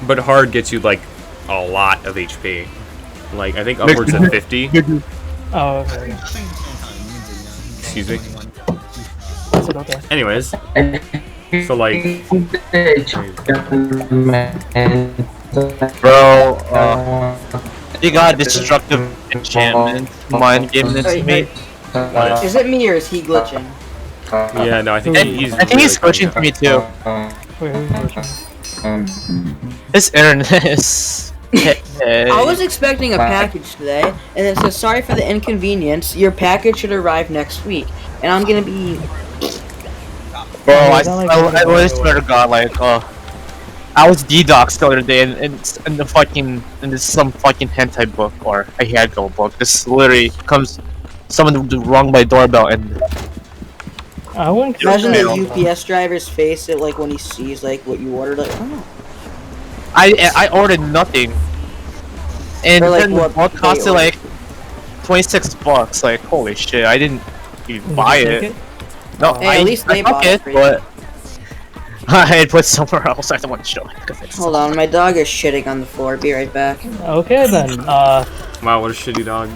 But hard gets you, like, a lot of HP. Like, I think upwards of 50. Oh, okay. Excuse me. That's it, okay. Anyways. So, like... Bro, you got a destructive enchantment. Mind game this to me. Is it me or is he glitching? Yeah, no, I think he's glitching to me too. Wait, who's glitching? His internet is Okay. I was expecting a package today, and it says, sorry for the inconvenience, your package should arrive next week. And I'm gonna be... Bro, I really swear to God, like, I was D-Docs the other day, and there's some fucking hentai book, or a Haggle book. This literally comes, someone rung my doorbell, and... I wouldn't Imagine the UPS driver's face at, like, when he sees, like, what you ordered, like, oh. I ordered nothing. And Or, like, then what the book they costed ordered. like $26. Like, holy shit, I didn't even buy you it. take No, Hey, at least they I took bought it, it for you. but I had put somewhere else. I don't want to show it. 'Cause it's Hold on, my dog is shitting on the floor. Be right back. Okay then. Wow, what a shitty dog.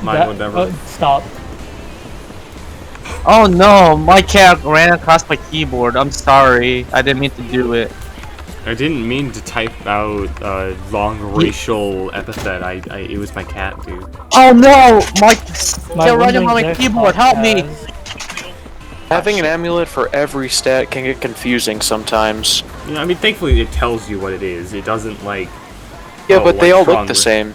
Mine would never. Stop. Oh no, my cat ran across my keyboard. I'm sorry. I didn't mean to do it. I didn't mean to type out a long racial epithet. It was my cat, dude. Oh no, My they're running on my Windows keyboard. Help me! Having an amulet for every stat can get confusing sometimes. You know, I mean, thankfully it tells you what it is. It doesn't like. Yeah, oh, but they all what's look wrong the with- same.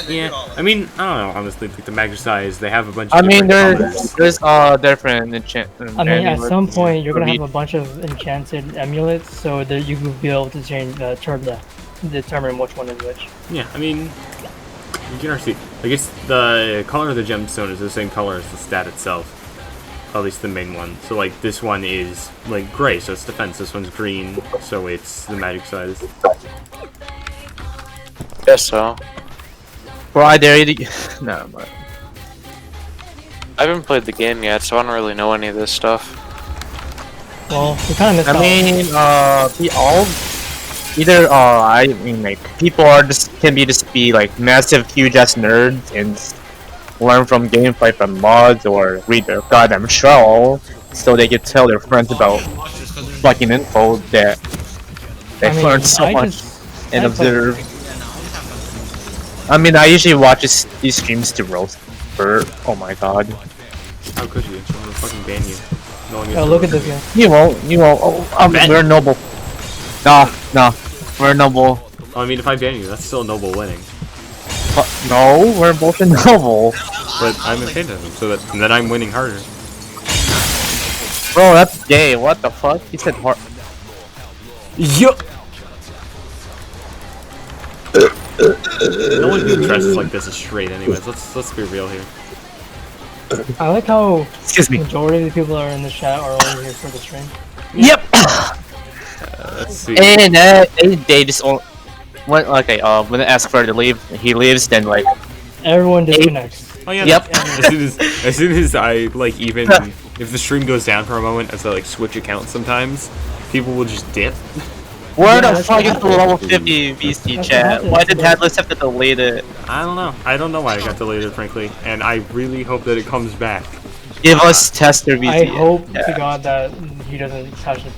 Yeah, I mean, I don't know. Honestly, like the Magicize, they have a bunch. I Of mean, different colors. there's different enchant. I mean, at some point, you're gonna have a bunch of enchanted amulets, so that you will be able to change determine which one is which. Yeah, I mean, you can already see. I guess the color of the gemstone is the same color as the stat itself. At least the main one. So like this one is like gray, so it's defense. This one's green, so it's the magic size. Guess so. Bro, I dare you to. No, but. I haven't played the game yet, so I don't really know any of this stuff. Well, we kind of missed I out. mean, I mean, like, people can be like massive, huge ass nerds and learn from gameplay from mods or read their goddamn show, so they can tell their friends about fucking info that they I mean, learned so I much just- and I observe. I mean, I usually watch these streams to roast Bert. Oh my god. How could you? I'm gonna fucking ban you. No one gets Oh, to look at roast this you. guy. You won't. Oh, we're noble. No, we're noble. Well, I mean, if I ban you, that's still a noble winning. No, we're both in noble. But I'm a phantasm, so then I'm winning harder. Bro, that's gay. What the fuck? He said hard. Yup. No one who dresses like this is straight, anyways. Let's be real here. I like how Excuse me. majority of the people that are in the chat are only here for the stream. Yep. Let's see. And they just when when they ask for to leave, he leaves. Then like Everyone disconnects. Oh yeah. Yep. As soon as I like even if the stream goes down for a moment, as I like switch accounts, sometimes people will just dip. where Yeah, the that's fuck what is the level 50 VC That's chat? what Why happens. did Headless have to delete it? I don't know. I don't know why it got deleted, frankly, and I really hope that it comes back. Give us tester VC. I hope yeah. to God that he doesn't touch it.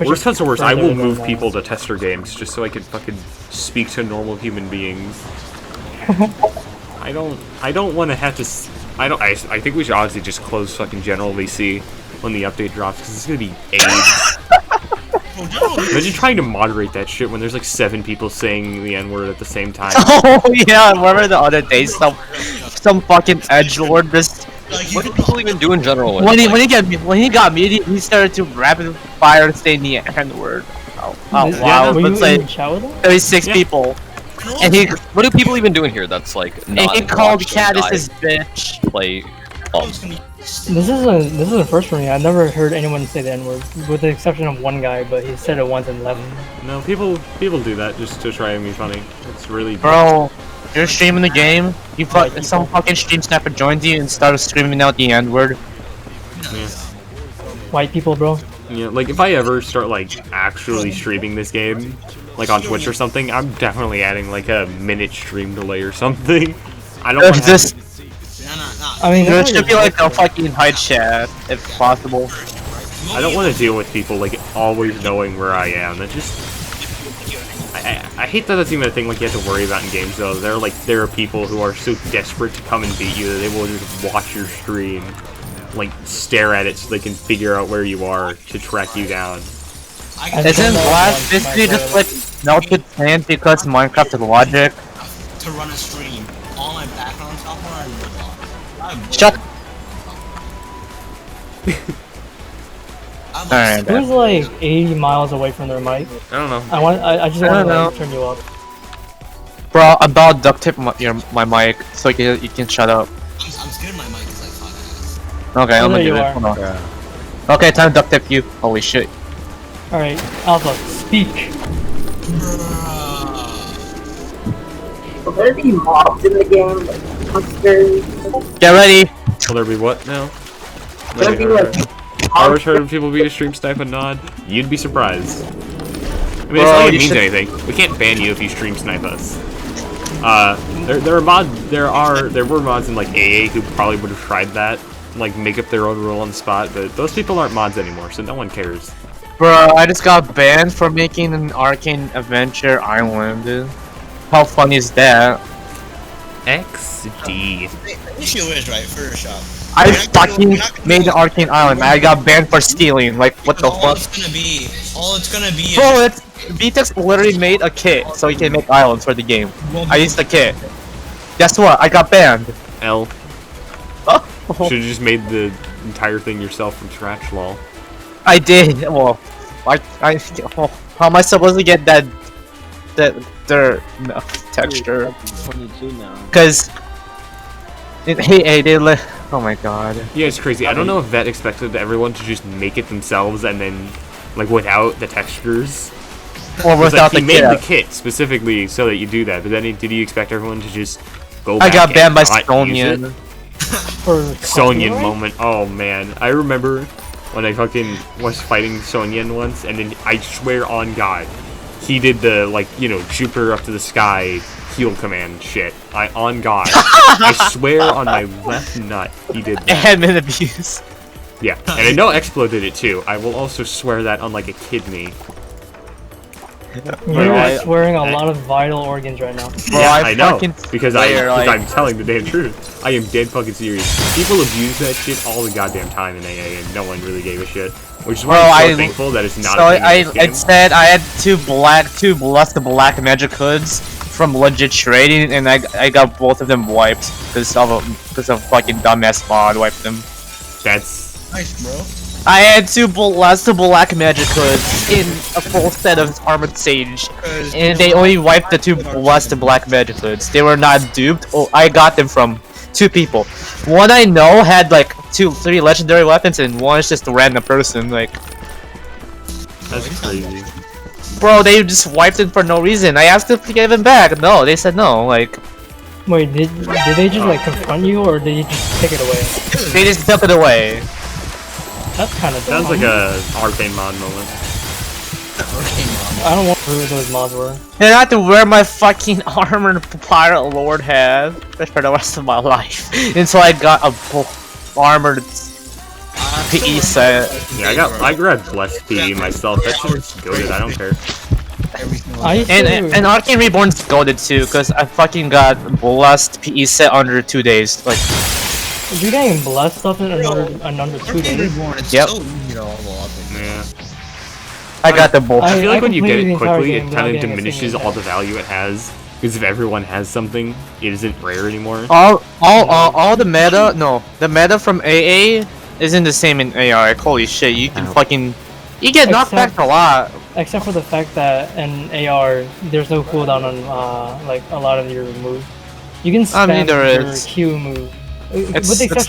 Worst comes to worst, I will move people. people to tester games just so I can fucking speak to normal human beings. I don't want to have to. I think we should honestly just close fucking General VC when the update drops because it's gonna be AIDS. Imagine trying to moderate that shit when there's like 7 people saying the N-word at the same time. Oh yeah, remember the other day some fucking edgelord just. What do people even do in general? When he got muted, he started to rapid fire saying the N-word. Oh wow, Were you let's in say the chat with him? 36 people. And he, what do people even do in here? That's like And not he called watch some Cadis guy his bitch. play. This is a first for me. I've never heard anyone say the N-word, with the exception of one guy, but he said it once and left. No, people do that just to try and be funny. It's really Bro, you're streaming the game. Some fucking stream snapper joins you and starts screaming out the N-word. Yeah. White people, bro. Yeah, like if I ever start like actually streaming this game, like on Twitch or something, I'm definitely adding like a minute stream delay or something. I don't want Just, I mean, there should be like a fucking hide chat if possible. I don't want to deal with people like always knowing where I am. That just I hate that that's even a thing like you have to worry about in games though. There are people who are so desperate to come and beat you that they will just watch your stream, like stare at it so they can figure out where you are to track you down. Isn't Blast basically just like melted sand because Minecraft logic. To run a stream. All my background software and Roblox. Shut. Alright. Who's like 80 miles away from their mic? I don't know. I just want to like, turn you up. Bro, about duct tape my mic so you can shut up. I'm scared my mic is like hot ass. Okay, I'm Oh, gonna there do you it. are. Hold on. Okay, time to duct tape you. Holy shit. Alright, Alpha, speak. Will there be mobs in the game? Like monsters? Get ready. Will there be what now? Will there be like I always heard of people being a stream snipe and nod. You'd be surprised. I mean, it's Bro, not like you it means should- anything. We can't ban you if you stream snipe us. There were mods in like AA who probably would have tried that, like make up their own rule on the spot, but those people aren't mods anymore, so no one cares. Bro, I just got banned for making an Arcane Adventure Island. How funny is that? XD. The issue is right, Photoshop. I fucking made an Arcane Island. I got banned for stealing. Like, what the All fuck? it's gonna be is Bro, it's VTEX literally made a kit so you can make islands for the game. I used the kit. Guess what? I got banned. L. Oh. Should've just made the entire thing yourself from scratch, lol. I did. Well, how am I supposed to get that no, texture? 22 now. Cause hey, they oh my god. Yeah, it's crazy. I don't know if that expected everyone to just make it themselves and then, like, without the textures. Or It's without like, the he made kit. the kit specifically so that you do that, but then did he expect everyone to just go I back got and banned by not use Sonyan. it? Sonyan moment. Oh man, I remember when I fucking was fighting Sonyan once, and then I swear on God, he did the, like, you know, Jupiter up to the sky heal command shit. On God, I swear on my left nut, he did that. Admin abuse. Yeah, and I know Explo did it too. I will also swear that on like a kidney. You're swearing a lot of vital organs right now. Yeah, I know. Because swear, like- I'm telling the damn truth. I am dead fucking serious. People abuse that shit all the goddamn time in AA, and no one really gave a shit. Which is why I'm so thankful that it's not So a thing in this game. instead I had two blessed black magic hoods from legit trading, and I got both of them wiped because of fucking dumbass mod wiped them. That's nice, bro. I had two black magic hoods in a full set of armored sage, and they only wiped the two blessed black magic hoods. They were not duped. Oh, I got them from two people. One I know had like 3 legendary weapons, and one is just a random person. Like, That's crazy. bro, they just wiped it for no reason. I asked them to give it back. No, they said no. Like, Wait, did they just like confront you, or did you just take it away? they just took it away. That's kind of Sounds like a arcane mod moment. I don't want to know who those mods were. And I had to wear my fucking armored pirate lord hat for the rest of my life until I got a armored PE set. Yeah, I grabbed blessed PE myself. That shit's goated. I don't care. And Arcane Reborn's goated too, because I fucking got blessed PE set under 2 days. Like, You're getting blessed stuff in another 2 days. Yep. Yeah. I got the bull. I feel like when you get completed the it entire quickly, game it without kind of getting a diminishes single all the value it has. Because if everyone has something, it isn't rare anymore. all the meta, no, the meta from AA isn't the same in AR. Like, holy shit, you can fucking, you get knocked back a lot. Except for the fact that in AR, there's no cooldown on like a lot of your moves. You can spam I mean, there your is. Q move. It's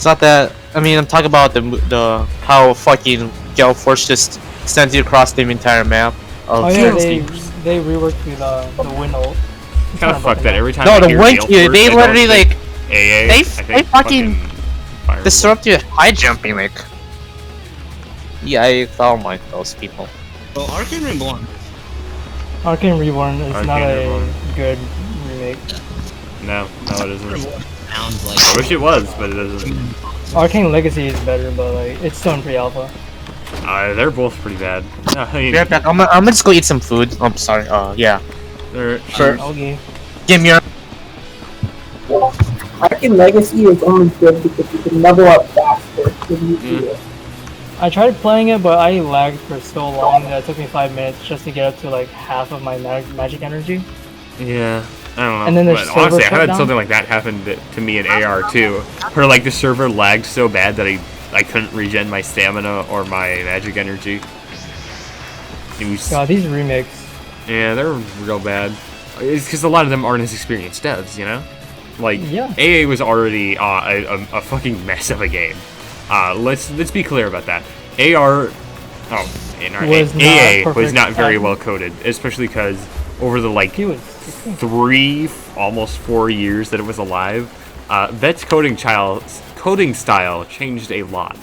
not that. I mean, I'm talking about the how fucking Gale Force just sends you across the entire map. Of Oh yeah, they reworked the wind ult. Kind of fuck that. Every time No, I the hear wing Gale Q, Force, they I don't literally think like AA. they I think fucking Firewall. disrupt your high jumping. Like, yeah, I don't like those people. Well, Arcane Reborn. Arcane Reborn is Arcane not a Reborn. good remake. No, it isn't. Sounds like. I wish it was, but it isn't. Arcane Legacy is better, but like it's still in pre-alpha. They're both pretty bad. I mean, Yeah, I'm gonna just go eat some food. I'm sorry. Yeah. they're Okay. Give me your. Arcane Legacy is only good because you can level up faster than you do it. I tried playing it, but I lagged for so long that it took me 5 minutes just to get up to like half of my magic energy. Yeah, I don't know. And then the but server honestly, I shut had down? something like that happen to me in AR too. Where like the server lagged so bad that I couldn't regen my stamina or my magic energy. It was, God, these remakes. yeah, they're real bad. It's because a lot of them aren't as experienced devs, you know? Like, Yeah. AA was already a fucking mess of a game. Let's be clear about that. AA was not very well coded, especially because over the like 3, almost 4 years that it was alive, Vet's coding style changed a lot.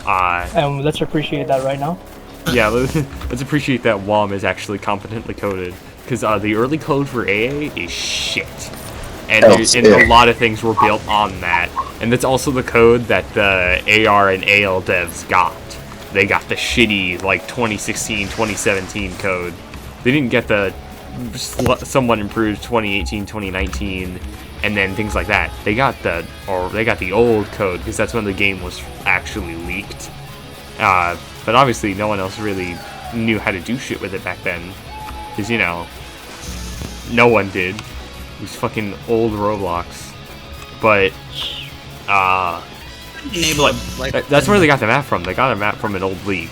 And let's appreciate that right now. Yeah, let's appreciate that WOM is actually competently coded, because the early code for AA is shit. And a lot of things were built on that. And that's also the code that the AR and AL devs got. They got the shitty, like, 2016, 2017 code. They didn't get the somewhat improved 2018, 2019, and then things like that. They got the old code, because that's when the game was actually leaked. But obviously, no one else really knew how to do shit with it back then. Because, you know, no one did. It was fucking old Roblox. But, that's where they got the map from. They got a map from an old league.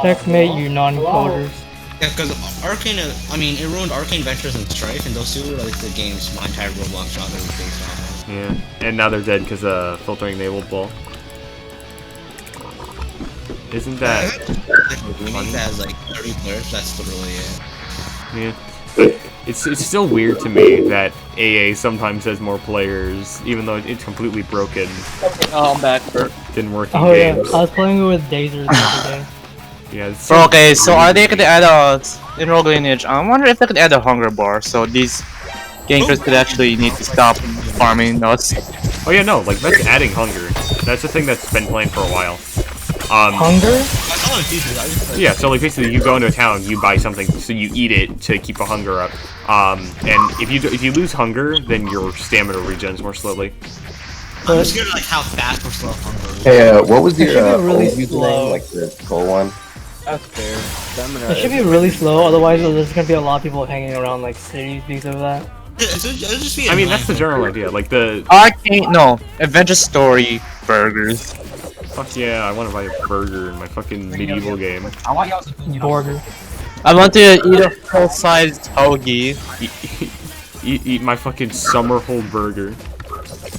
Checkmate, you non-coders. Yeah, because Arcane, I mean, it ruined Arcane Ventures and Strife, and those two were like the games my entire Roblox genre was based on. Yeah, and now they're dead because filtering enabled ball. Isn't that funny? That has like 30 players, that's literally it. Yeah. It's still weird to me that AA sometimes has more players, even though it's completely broken. Oh, I'm back. Didn't work in Oh games. yeah, I was playing it with Dazer the other day. Yeah. It's Bro, okay, so are they gonna add in Rogue Lineage? I wonder if they could add a hunger bar, so these gankers could actually need to stop farming us. Oh yeah, no, like that's adding hunger. That's the thing that's been planned for a while. Hunger? Yeah, so like basically you go into a town, you buy something, so you eat it to keep a hunger up. And if you lose hunger, then your stamina regens more slowly. I'm just scared of like how fast we're slow hunger. Hey, what was your really old username, like the cool one? That's fair. Stamina It should be really slow, otherwise there's gonna be a lot of people hanging around like cities because of that. I mean, that's the general idea. Like the Adventure Story burgers. Fuck yeah, I want to buy a burger in my fucking medieval game. I want burger. I want to eat a full-sized hoagie. Eat my fucking summer hold burger.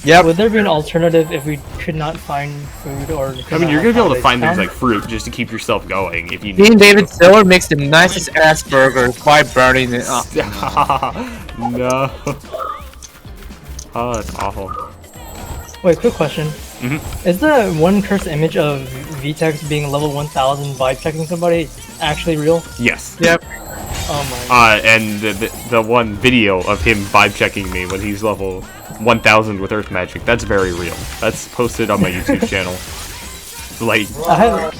Yeah. Would there be an alternative if we could not find food or? I mean, you're gonna be able to find things like fruit just to keep yourself going if you Me need and to. David Stiller makes the nicest ass burgers by burning it up. No. Oh, that's awful. Wait, quick question. Mm-hmm. Is the one cursed image of VTEX being level 1000 vibe checking somebody actually real? Yes. Yep. Oh my. And the one video of him vibe checking me when he's level 1000 with Earth Magic, that's very real. That's posted on my YouTube channel. Like, I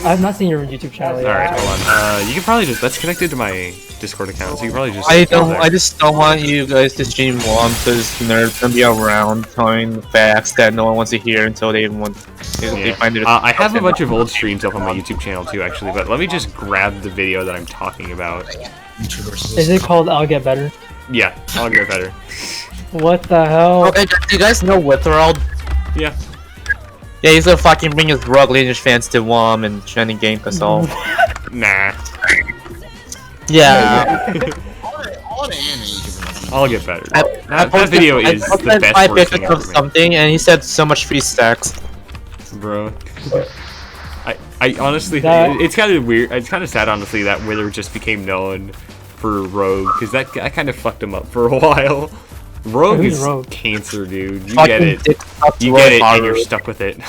have not seen your YouTube channel yet. Alright, hold on. You can probably just, that's connected to my Discord account, so you can probably just I just don't want you guys to stream one because nerds gonna be around telling the facts that no one wants to hear until they find it. I have a bunch of old streams up on my YouTube channel too, actually, but let me just grab the video that I'm talking about. Is it called I'll Get Better? Yeah, I'll get better. What the hell? Okay, do you guys know Witherald? Yeah. Yeah, he's gonna fucking bring his Rogue Lineage fans to WOM and trying to gank us all. Nah. Yeah. I'll get better. That video is the best I worst thing picked ever up made. something and he said so much free stacks. Bro. I honestly think it's kind of weird. It's kind of sad, honestly, that Wither just became known for Rogue, because that kind of fucked him up for a while. Rogue is cancer, dude. You get it. You get it, and you're stuck with it.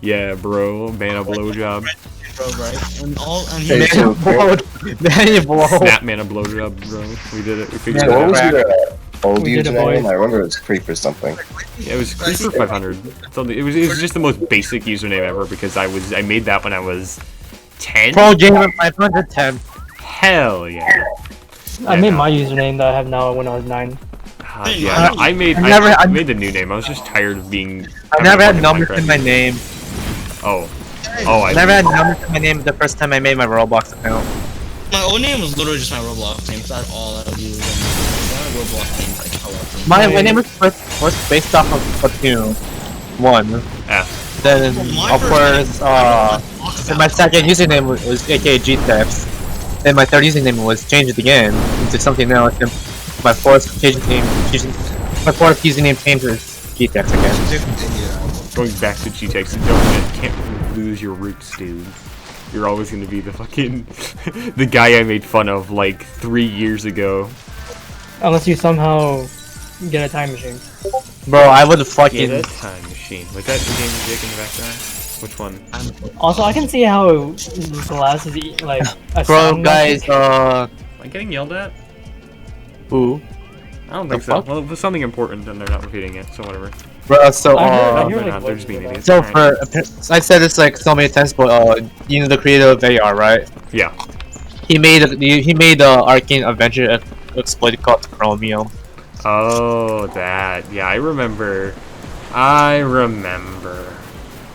Yeah, bro. Mana blowjob. Snap mana blowjob, bro. We did it. We figured it What out. was your old We did it, username? boys. I remember it was Creep or something. Yeah, it was Creeper 500. It was just the most basic username ever because I made that when I was 10. Pro Gamer 510. Hell yeah. I made my username that I have now when I was 9. Yeah, I made the new name. I was just tired of being. I've never had numbers in my name. Oh. Oh, I never had numbers in my name the first time I made my Roblox account. My old name was literally just my Roblox name. So that's all I would use. My Roblox name like hello. My name was based off of Splatoon 1. Yeah. Then, of course, then my second username was aka GTEX. Then my third username was changed again into something else. And my fourth username changed was GTEX again. Going back to GTEX, you can't lose your roots, dude. You're always gonna be the fucking the guy I made fun of like 3 years ago. Unless you somehow get a time machine. Bro, I would fucking get a time machine. Was that the game music in the background? Which one? Also, I can see how Glass is like a bro, sound guys, Am I getting yelled at? Who? I don't think so. Well, if it's something important, then they're not repeating it, so whatever. Bro, so they're just being idiots. so for I said this like so many times, but you know the creator of AR, right? Yeah. He made Arcane Adventure exploit called Chromium. Oh, that. Yeah, I remember.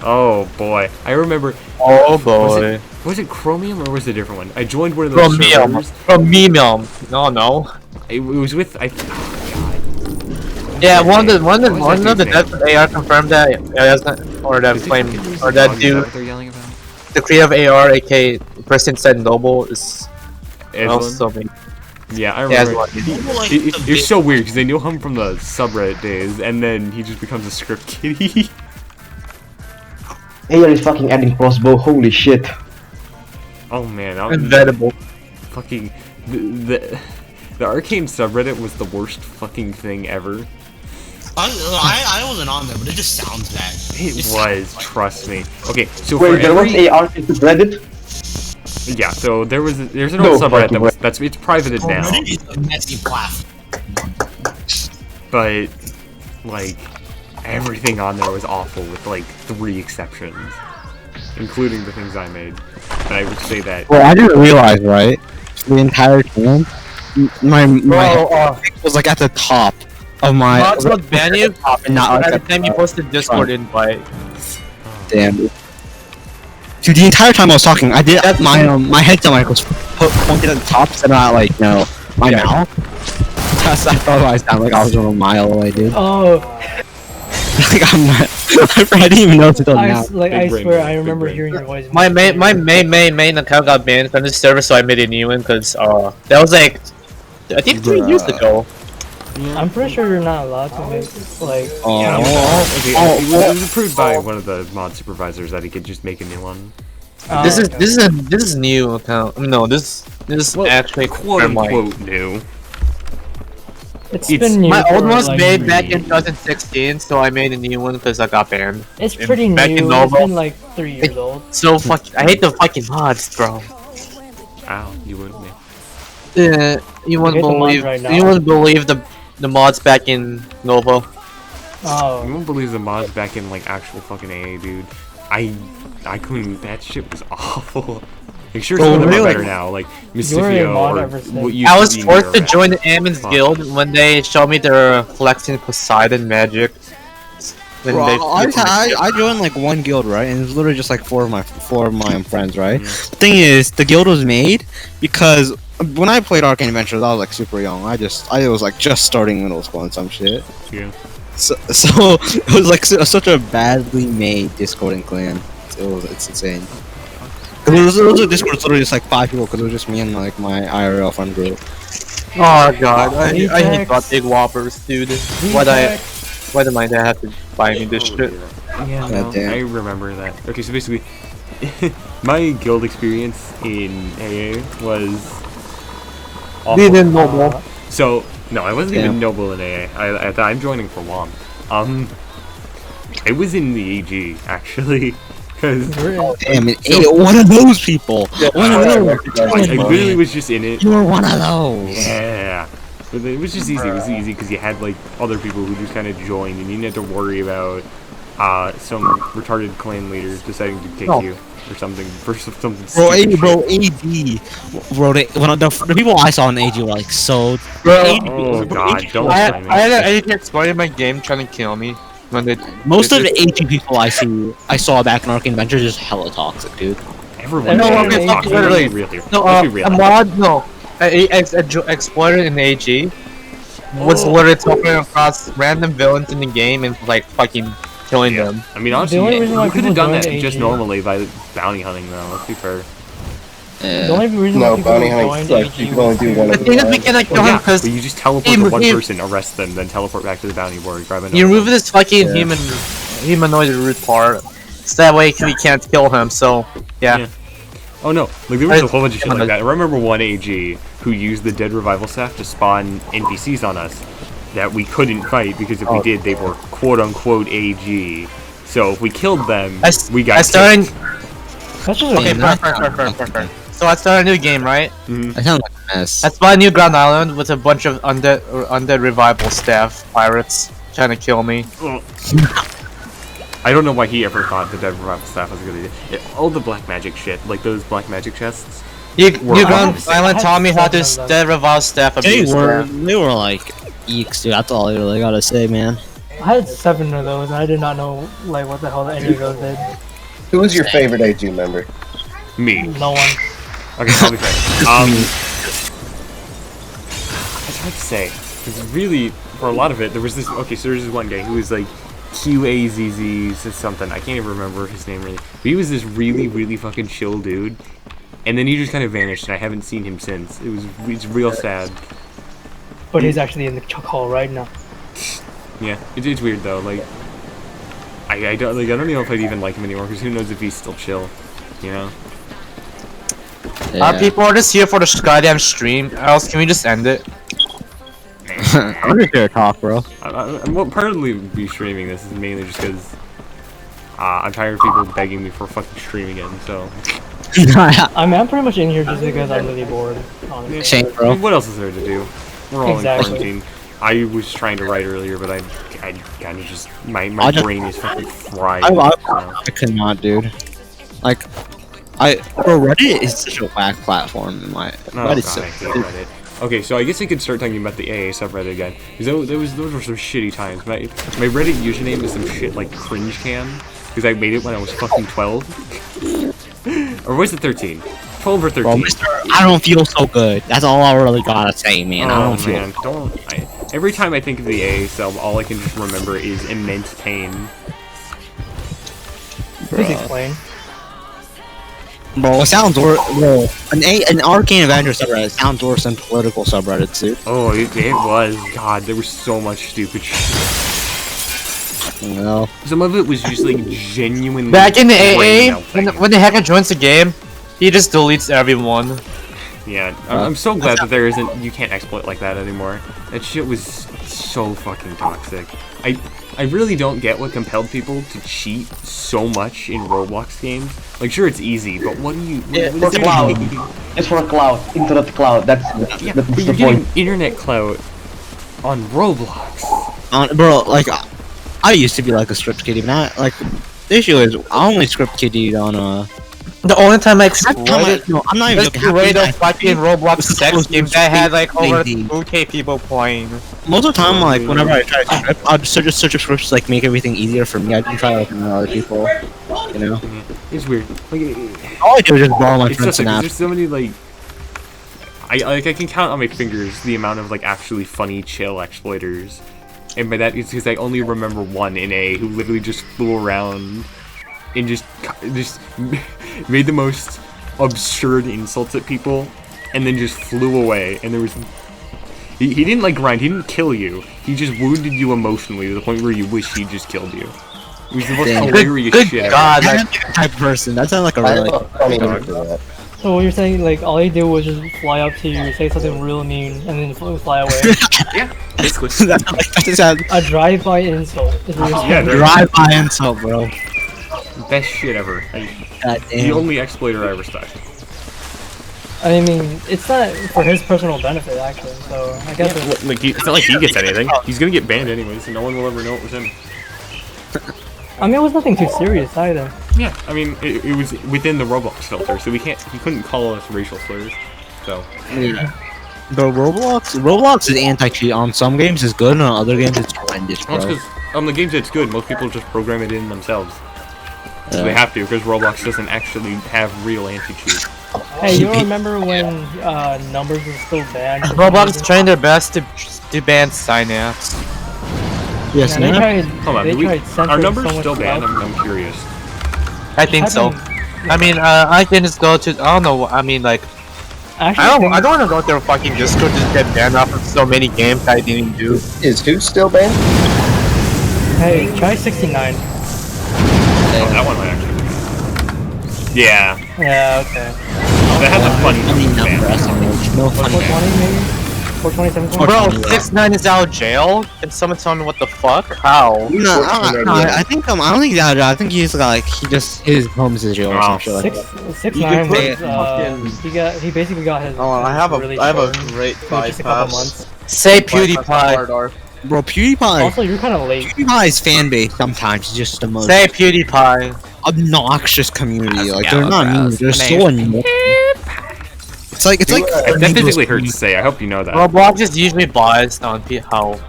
Oh boy, I remember. Oh boy. Was it Chromium or was it a different one? I joined one of those Chromium. servers. Chromium. No. It was with Yeah, one of the devs of AR confirmed that that dude, the creator of AR, aka person said Noble is also me. Yeah, I remember. It's so weird because they knew him from the subreddit days, and then he just becomes a script kiddie. AR is fucking adding crossbow. Holy shit! Oh man, Inevitable. Fucking the Arcane subreddit was the worst fucking thing ever. I wasn't on there, but it just sounds bad. It was, trust me. Okay, so wait, there was AR in subreddit. Yeah, so there's an old subreddit it's privated now. It's a messy blast. But like everything on there was awful with like 3 exceptions, including the things I made. And I would say that. Well, I didn't realize, right? The entire time, my was like at the top of my. Mods would ban you, and not every time you posted Discord invite. Damn. Dude, the entire time I was talking, I did my headset mic was pointed at the top, so not like my mouth. That's I thought I sounded like I was a mile away, dude. Oh. Like I'm not. I didn't even know to go now. I swear, I remember hearing your voice. My main account got banned from this server, so I made a new one because that was like I think 3 years ago. I'm pretty sure you're not allowed to make like. It was approved by one of the mod supervisors that he could just make a new one. This is new account. No, this is actually quote unquote new. It's been new. My old one was like, made back in 2016, so I made a new one because I got banned. It's pretty new. It's been like 3 years old. So fucking. I hate the fucking mods, bro. Ow, you wouldn't. Yeah, you wouldn't believe the mods back in Nova. Oh. You won't believe the mods back in like actual fucking AA, dude. I couldn't. That shit was awful. Like sure, some of them are better now, like Mystifio or what you. I was forced to join the Admin's Guild when they showed me their flexing Poseidon magic. Bro, I joined like one guild, right, and it was literally just like four of my friends, right. The thing is, the guild was made because when I played Arcane Adventures, I was like super young. I was like just starting middle school and some shit. Yeah. So it was like such a badly made Discord and clan. It's insane. It was a Discord literally just like 5 people because it was just me and like my IRL friend group. Oh god, I hate got big whoppers, dude. Why did my dad have to buy me this shit? Yeah, no, I remember that. Okay, so basically, my guild experience in AA was awful. Didn't noble. So no, I wasn't even noble in AA. I'm joining for WOMP. I was in the AG actually. Damn it, one of those people! One of those! I really was just in it. You were one of those! Yeah. But it was just easy. It was easy because you had like other people who just kind of joined and you didn't have to worry about some retarded clan leader deciding to kick you or something for something stupid. Bro, the people I saw in AG were like so... Oh god, don't blame me. I had an AG exploited my game trying to kill me. Most of the AG people I saw back in Arcane Adventures is hella toxic, dude. Everyone. No, is okay, toxic. literally. Really. No, Let's be real. a mod, no. Explorer in the AG was literally talking across random villains in the game and like fucking killing them. I mean, honestly, The only reason why you could have people done that join just AG normally by bounty hunting, though. Let's be fair. The only reason No, why people bounty joined hunting sucks. AG You can only do one The at a thing is, we time. can like kill Well, him yeah, because but you just teleport to one person, arrest them, then teleport back to the bounty board, grab another. you remove this fucking humanoid root part, so that way we can't kill him. So yeah. Oh no, like there was a whole bunch of shit like that. I remember one AG who used the dead revival staff to spawn NPCs on us that we couldn't fight because if we did, they were quote unquote AG. So if we killed them, we got. I started. That's just Okay, perfect. So I started a new game, right? That sounds like a mess. I spawned a new Grand Island with a bunch of undead revival staff pirates trying to kill me. I don't know why he ever thought the dead revival staff was a good idea. All the black magic shit, like those black magic chests. New Grand Island taught me how to dead revival staff abuse. They were like eeks, dude. That's all I really gotta say, man. I had 7 of those, and I did not know like what the hell any of those did. Who was your favorite AG member? Me. No one. Okay, I'll be fair. It's hard to say. Because really, for a lot of it, there was this. Okay, so there's this one guy who was like QAZZ something. I can't even remember his name really. But he was this really, really fucking chill dude. And then he just kind of vanished, and I haven't seen him since. It's real sad. But he's actually in the Chuck Hall right now. Yeah, it's weird though. Like, I don't even know if I'd even like him anymore because who knows if he's still chill, you know? Our people are just here for the goddamn stream. Or else can we just end it? I'm just here to talk, bro. Well, partly be streaming this is mainly just because I'm tired of people begging me for fucking stream again. So. I'm pretty much in here just because I'm really bored. Honestly. Same, bro. I mean, what else is there to do? We're all Exactly. in quarantine. I was trying to write earlier, but I kind of just my brain is fucking fried. I could not, dude. Like, bro, Reddit is such a whack platform in my. Reddit's God, I hate Reddit. Okay, so I guess I could start talking about the AA subreddit again. Because those were some shitty times. My Reddit username is some shit like cringe cam. Because I made it when I was fucking 12. Or was it 13? 12 or 13. Bro, Mister, I don't feel so good. That's all I really gotta say, man. I don't feel. Every time I think of the AA sub, all I can just remember is immense pain. Please explain. Bro, it sounds worse. Bro, an Arcane Adventures subreddit sounds worse than political subreddits, dude. Oh, it was. God, there was so much stupid shit. No. Some of it was just like genuinely. Back in the brain AA, melting. when the hacker joins the game, he just deletes everyone. Yeah, I'm so glad that there isn't. You can't exploit like that anymore. That shit was so fucking toxic. I really don't get what compelled people to cheat so much in Roblox games. Like, sure, it's easy, but what do you? For cloud. It's for cloud. Internet cloud. That's but the you're point. getting internet clout on Roblox. Bro, like, I used to be like a script kiddie, but not like. The issue is, I only script kiddied on The only time I exploited, no, I'm not even joking. the fucking Roblox sex game that had like over 2K people playing. Most of the time, like, whenever I try to script, I'll just search scripts to like make everything easier for me. I didn't try like other people, you know. It's weird. Like, All I do is just borrow my it's friends' just like, snaps. there's so many like. I can count on my fingers the amount of like actually funny chill exploiters, and by that it's because I only remember one in A who literally just flew around and just made the most absurd insults at people, and then just flew away. And there was he didn't like grind. He didn't kill you. He just wounded you emotionally to the point where you wish he just killed you. It was the most hilarious good shit God, ever. I'm the type of person. That sounds like a really. So what you're saying, like, all he did was just fly up to you, say something real mean, and then fly away. Yeah, basically. A drive-by insult. Is what you're saying. Yeah, drive-by insult, bro. Best shit ever. The damn. only exploiter I ever stuck. I mean, it's not for his personal benefit, actually, so I guess it's... Like it's not like he gets anything. He's gonna get banned anyways, and no one will ever know it was him. I mean, it was nothing too serious, either. Yeah, I mean, it was within the Roblox filter, so he couldn't call us racial slurs, so. Yeah. The Roblox is anti-cheat on some games is good, and on other games it's horrendous, bro. Well, it's on the games that's good, most people just program it in themselves. So they have to, because Roblox doesn't actually have real anti-cheat. Hey, you remember when numbers were still banned? Roblox is trying their best to ban Synapse. Yes, they tried, Hold on, they do we, tried are censoring numbers so much still banned? stuff. I'm curious. I think so. I mean, I can just go to, I don't know, I mean, like, Actually, I don't want to go through fucking Discord just get banned off of so many games I didn't do. Is who still banned? Hey, try 69. Oh, that one might actually be good. Yeah. Yeah, okay. That has a funny ban. No 420 maybe? 420, 720? Bro, 6ix9ine is out of jail? Can someone tell me what the fuck? How? No, I think I don't think he's out of jail. I think he's like his home is in jail or some shit like that. 6ix9ine was he basically got his. Oh, I have a short, great for just a couple months. Say PewDiePie. Bro, PewDiePie. Also, you're kind of late. PewDiePie's fan base sometimes is just the most Say PewDiePie. obnoxious community. Like they're not mean. They're so annoying. It's like that physically hurts to say. I hope you know that. Roblox is usually biased on how.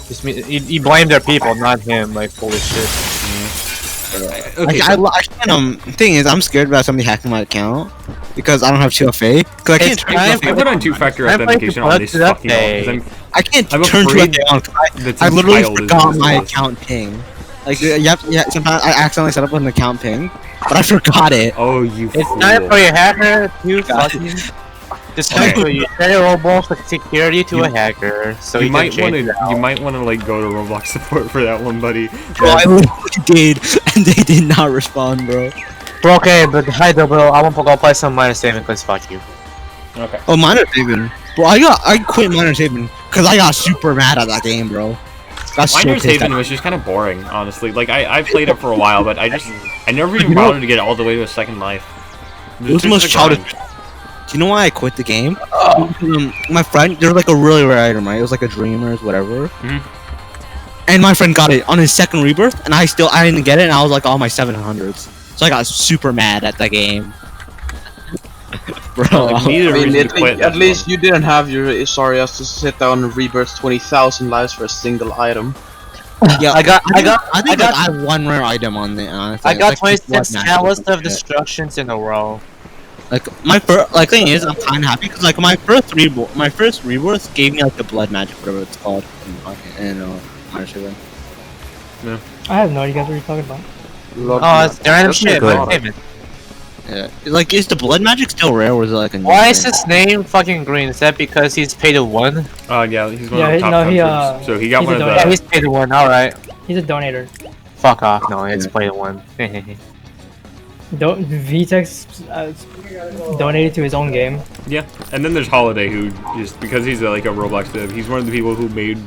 Just you blame their people, not him. Like holy shit. Okay, thing is, I'm scared about somebody hacking my account because I don't have 2FA. Because I can't turn 2FA. I put on two-factor authentication on this fucking phone. I can't turn 2FA on. I literally forgot my account ping. Like sometimes I accidentally set up an account ping, but I forgot it. Oh, you It's time for your hacker to fucking just you set your Roblox security to a hacker, so you might want to like go to Roblox support for that one, buddy. Bro, I literally did, and they did not respond, bro. Bro, okay, but hi, bro. I want to go play some Minor Saving because fuck you. Okay. Oh, Minor Saving. Bro, I quit Minor Saving because I got super mad at that game, bro. Minor Saving was just kind of boring, honestly. Like I played it for a while, but I never even bothered to get all the way to a second life. It was the most childish. Do you know why I quit the game? My friend, there's like a really rare item, right? It was like a Dreamers, whatever. And my friend got it on his second rebirth, and I didn't get it, and I was like all my 700s. So I got super mad at the game. Bro, at least you didn't have your sorry ass to sit down and rebirth 20,000 lives for a single item. Yeah, I think I have one rare item on the. I got 26 Catalyst of Destructions in a row. Like my first, thing is, I'm kind of happy because like my first rebirth gave me like the blood magic, whatever it's called, and Minor Saving. Yeah. I have no idea what you're talking about. Oh, it's random shit. Yeah, like is the blood magic still rare, or is it like a? Why is his name fucking green? Is that because he's paid to win? Yeah, he's one of the top members. So he got one of the. Yeah, he's paid to win. All right. He's a donator. Fuck off! No, it's paid to win. VTEX donated to his own game. Yeah, and then there's Holiday, who just because he's like a Roblox dev, he's one of the people who made.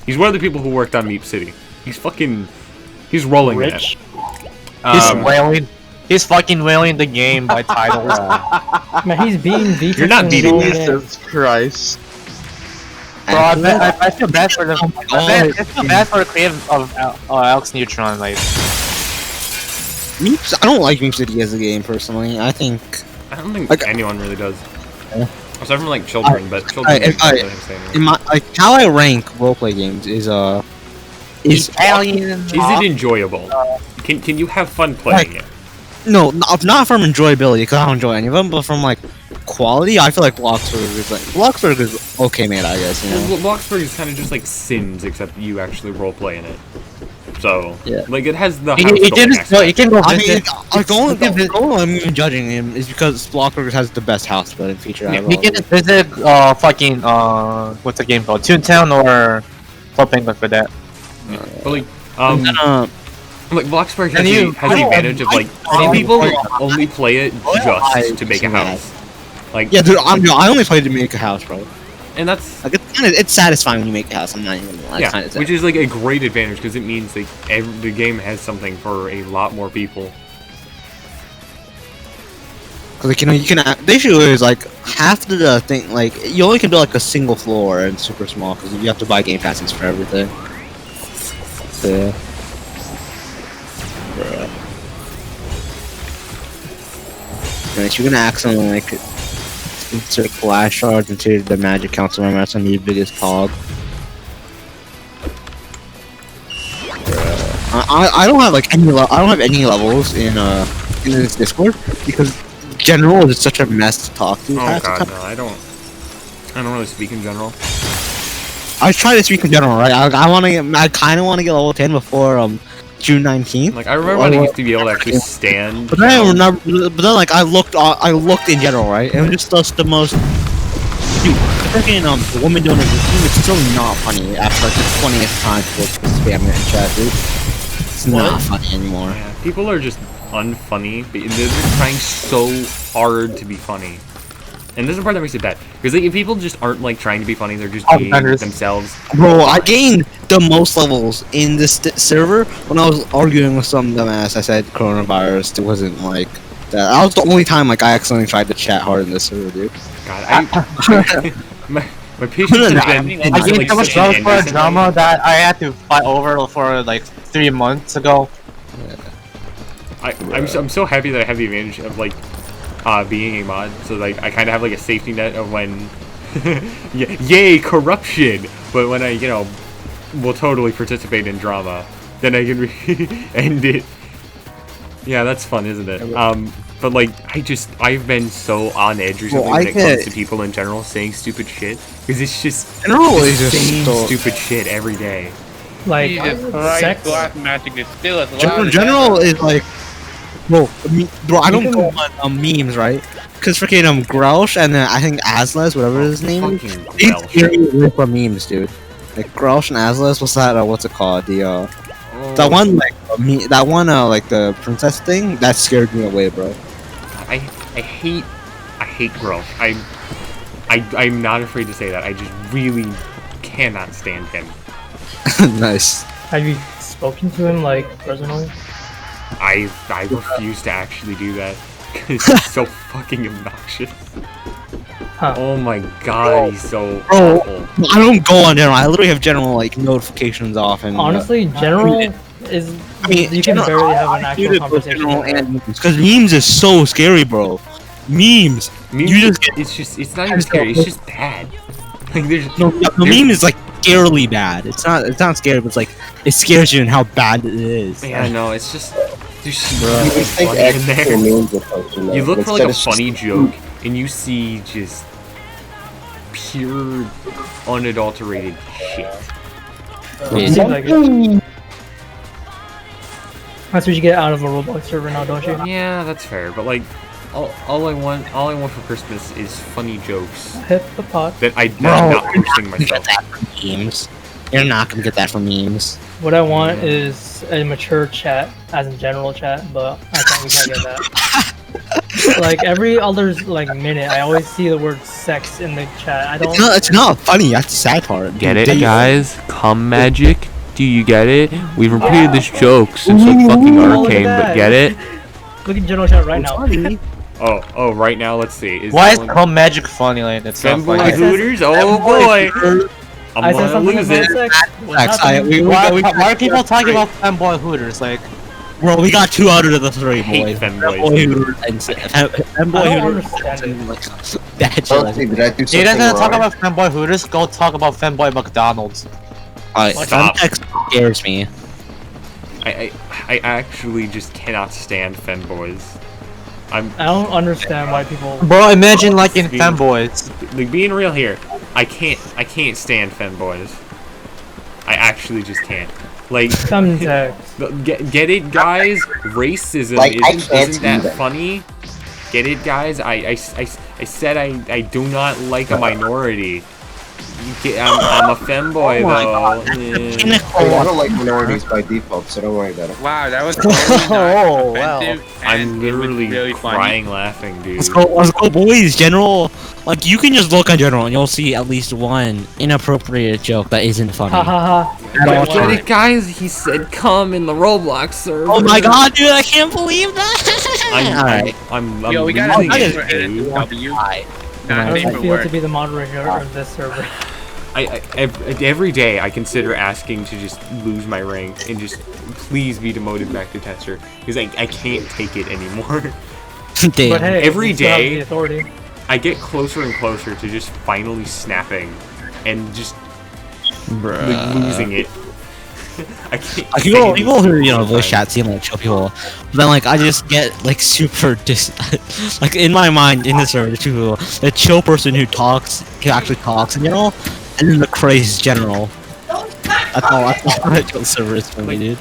He's one of the people who worked on Meep City. He's rolling rich. He's wailing. He's fucking wailing the game by titles. Man, he's beating VTEX. You're not beating Jesus Christ. Bro, I feel bad for them. I feel bad for the creative of Alex Neutron. Like, Meep, I don't like Meep City as a game personally. I don't think anyone really does. Aside from like children, but children. In my how I rank roleplay games is Italian. Is it enjoyable? Can you have fun playing it? No, not from enjoyability because I don't enjoy any of them, but from like quality, I feel like Bloxburg is okay made, I guess. You know, well, Bloxburg is kind of just like Sims, except you actually roleplay in it. So yeah, like it has the. You can go visit. The only I'm even judging him is because Bloxburg has the best house building feature. You can just visit fucking what's the game called? Toontown or Club Penguin for that. But like Bloxburg has the advantage of like some people only play it just to make a house. Like yeah, dude, I only played to make a house, bro. And that's like it's satisfying when you make a house. I'm not even yeah, which is like a great advantage because it means that the game has something for a lot more people. Cause like you can the issue is like half the thing like you only can build like a single floor and super small because you have to buy game passes for everything. So, yeah. Right, you're gonna accidentally like insert flash shards into the magic council member. That's gonna be the biggest hog. I don't have like any I don't have any levels in this Discord because general is such a mess to talk to. Oh god, no, I don't really speak in general. I try to speak in general, right? I kind of want to get level 10 before June 19th. Like I remember when I used to be able to actually stand. But then I remember, like I looked in general, right? And it was just the most. Dude, the freaking the woman doing this routine is still not funny after like the 20th time to spam it in chat, dude. It's not funny anymore. Yeah, people are just unfunny. They're just trying so hard to be funny. And this is the part that makes it bad. Because like, if people just aren't like trying to be funny, they're just being themselves. Bro, I gained the most levels in this server when I was arguing with some dumbass. I said coronavirus. It wasn't like that. That was the only time like I accidentally tried to chat hard in this server, dude. God, my patience has been. I gained so much levels for a drama that I had to fight over for like 3 months ago. I'm so happy that I have the advantage of like being a mod, so like I kind of have like a safety net of when yay corruption, but when I will totally participate in drama, then I can end it. Yeah, that's fun, isn't it? But like I've been so on edge recently when it comes to people in general saying stupid shit, because it's just stupid shit every day. Like sex. Black magic is still as General is like. Bro, I don't go on memes, right? Because freaking Grouch and I think Aslas, whatever his name is, they scare me away from memes, dude. Like Grouch and Aslas, what's that? What's it called? That one like like the princess thing that scared me away, bro. I hate Grouch. I'm not afraid to say that. I just really cannot stand him. Nice. Have you spoken to him like personally? I refuse to actually do that because he's so fucking obnoxious. Huh. Oh my god, he's so Bro, awful. I don't go on general. I literally have general like notifications off and. Honestly, general is. I mean, you can barely have an actual conversation. Because memes is so scary, bro. Memes. You just get. It's not even scary. It's just bad. Like there's the meme is like scarily bad. It's not scary, but it's like it scares you and how bad it is. Yeah, no, it's just there's think funny in there. memes are functional. You look for like Instead a it's funny joke and you see just pure unadulterated shit. It seems like it. That's what you get out of a Roblox server now, don't you? Yeah, that's fair. But like, all I want for Christmas is funny jokes. Hit the pot. That I'm not posting myself. Memes. You're not gonna get that from memes. What I want is a mature chat, as in general chat, but we can't get that. Like every other minute, I always see the word sex in the chat. I don't. It's not funny. That's the sad part. Get it, guys? Cum magic? Do you get it? We've repeated this joke since like fucking Arcane, but get it? Look at general chat right now. Oh, right now, let's see. Why is Cum magic funny? Like that's not Femboy funny. Hooters? Oh boy! I said something about sex. Why are people talking about femboy Hooters? Like, bro, we got 2 out of the 3, boy. Femboy Hooters and femboy Hooters. You guys gonna talk about femboy Hooters? Go talk about femboy McDonald's. Femtex scares me. I actually just cannot stand femboys. I don't understand why people. Bro, imagine like in femboys. Like being real here, I can't stand femboys. I actually just can't. Like, get it, guys? Racism isn't that funny. Get it, guys? I said I do not like a minority. I'm a femboy though. I don't like minorities by default, so don't worry about it. Wow, that was totally wow. I'm literally really crying laughing, dude. Let's go, boys. General, like you can just look on general and you'll see at least one inappropriate joke that isn't funny. Get it, guys? He said "come" in the Roblox server. Oh my god, dude! I can't believe that. I'm Yo, we gotta losing it, W. How does it feel to be the moderator of this server? Every day I consider asking to just lose my rank and just please be demoted back to tester because I can't take it anymore. Damn. But hey, every day authority. I get closer and closer to just finally snapping and just like, losing it. I can't. Like people who voice chat seem like chill people, but then like I just get like super like in my mind in the server too, the chill person who actually talks, and then the crazed general. That's all I chill server is for me, dude.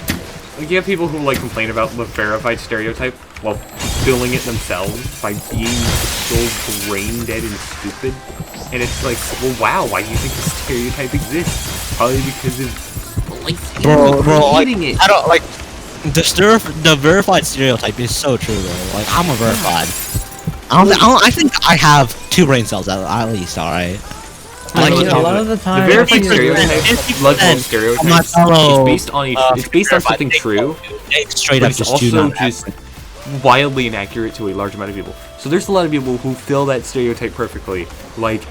Like you have people who like complain about the verified stereotype while fulfilling it themselves by being so brain dead and stupid, and it's like, well, wow, why do you think the stereotype exists? Probably because of like Bro, like, it. I don't like the verified stereotype is so true though. Like I'm a verified. I think I have 2 brain cells at least. All right. Like, a lot of the time, the verified stereotype, Bloodborne stereotype, it's based on something true, straight but up it's just also just wildly inaccurate to a large amount of people. So there's a lot of people who fill that stereotype perfectly, like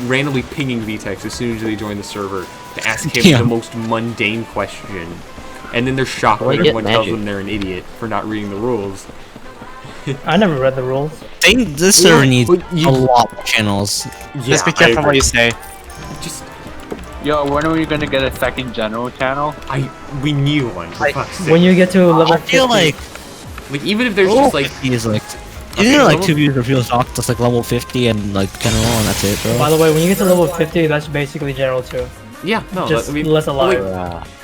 randomly pinging VTEX as soon as they join the server to ask him the most mundane question, and then they're shocked when everyone tells them they're an idiot for not reading the rules. I never read the rules. I think this server needs a lot of channels. Just be careful what you say. Just Yo, when are we gonna get a second general channel? We need one. For fuck's sake. When you get to level 50. I feel like even if there's just like is like like 2 views or feels talk that's like level 50 and like general and that's it, bro. By the way, when you get to level 50, that's basically general too. Yeah, no, just I mean, less alive.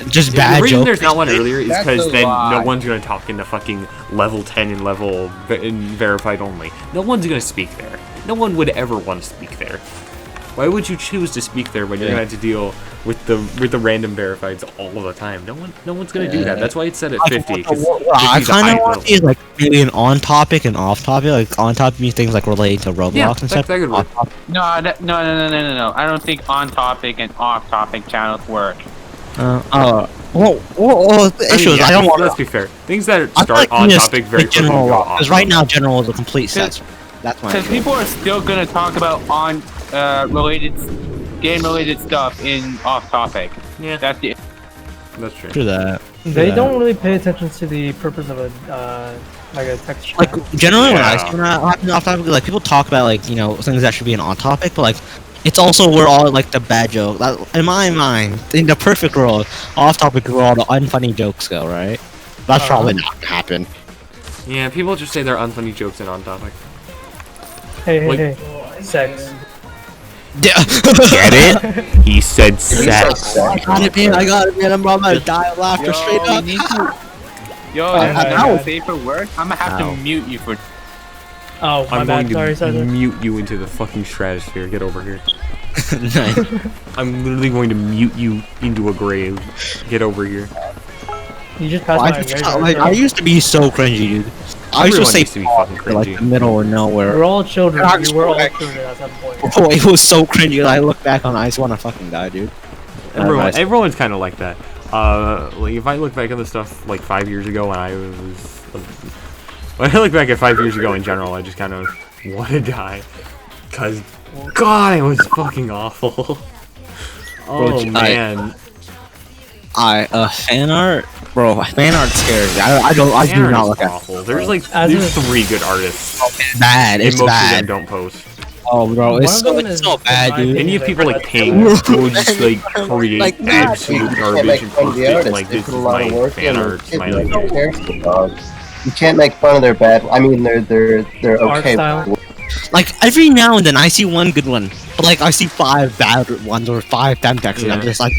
Just bad The reason joke. there's not one earlier is That's because a then lie. no one's gonna talk in the fucking level 10 and level in verified only. No one's gonna speak there. No one would ever want to speak there. Why would you choose to speak there when you're gonna have to deal with the random verifieds all the time? No one's gonna do that. That's why it's set at 50. 'Cause I 50 is a kind high of want level. to see like maybe an on topic and off topic. Like on topic means things like relating to Roblox Yeah, and stuff. that could work. No. I don't think on topic and off topic channels work. Well, the issue is yeah, I don't want. Let's be fair. Things that I start like on just topic very like quickly general go off. because right now general is a complete set. That's my. Because people are still gonna talk about on game related stuff in off topic. Yeah, that's true. True that. They don't really pay attention to the purpose of a like a text chat. Like generally when I see that happen off topic, like people talk about like things that should be an on topic, but like it's also where all like the bad joke. In my mind, in the perfect world, off topic is where all the unfunny jokes go, right? That's probably not gonna happen. Yeah, people just say they're unfunny jokes and on topic. Hey, sex. Get it? He said sex. I got it, man. I'm about to die of laughter straight up. Now safer word. I'm gonna have to mute you for. Oh, my I'm bad. going Sorry, to mute you into the fucking stratosphere. Get over here. Nice. I'm literally going to mute you into a grave. Get over here. You just passed I used to be so cringy, dude. I used to say used to be fucking cringy. like the middle or nowhere. We're all children. We were all children at some point. Oh, it was so cringy. I look back on it, I just want to fucking die, dude. Everyone's kind of like that. Like if I look back at the stuff like 5 years ago when I was, when I look back at 5 years ago in general, I just kind of want to die, cause God, it was fucking awful. Oh man. Fan art, bro. Fan art scares me. I do not look at awful. There's like there's 3 good artists. Bad. It's and most bad. of them don't post. Oh, bro, it's so bad, dude. And you have people like Ping who will just like create Like, absolute garbage and post it like They this put is a lot my of work fan in. art Kids smiley don't face. care for dogs. You can't make fun of their bad. I mean, they're Art okay. style. Like every now and then I see one good one, but like I see 5 bad ones or 5 Femtex, and I'm just like,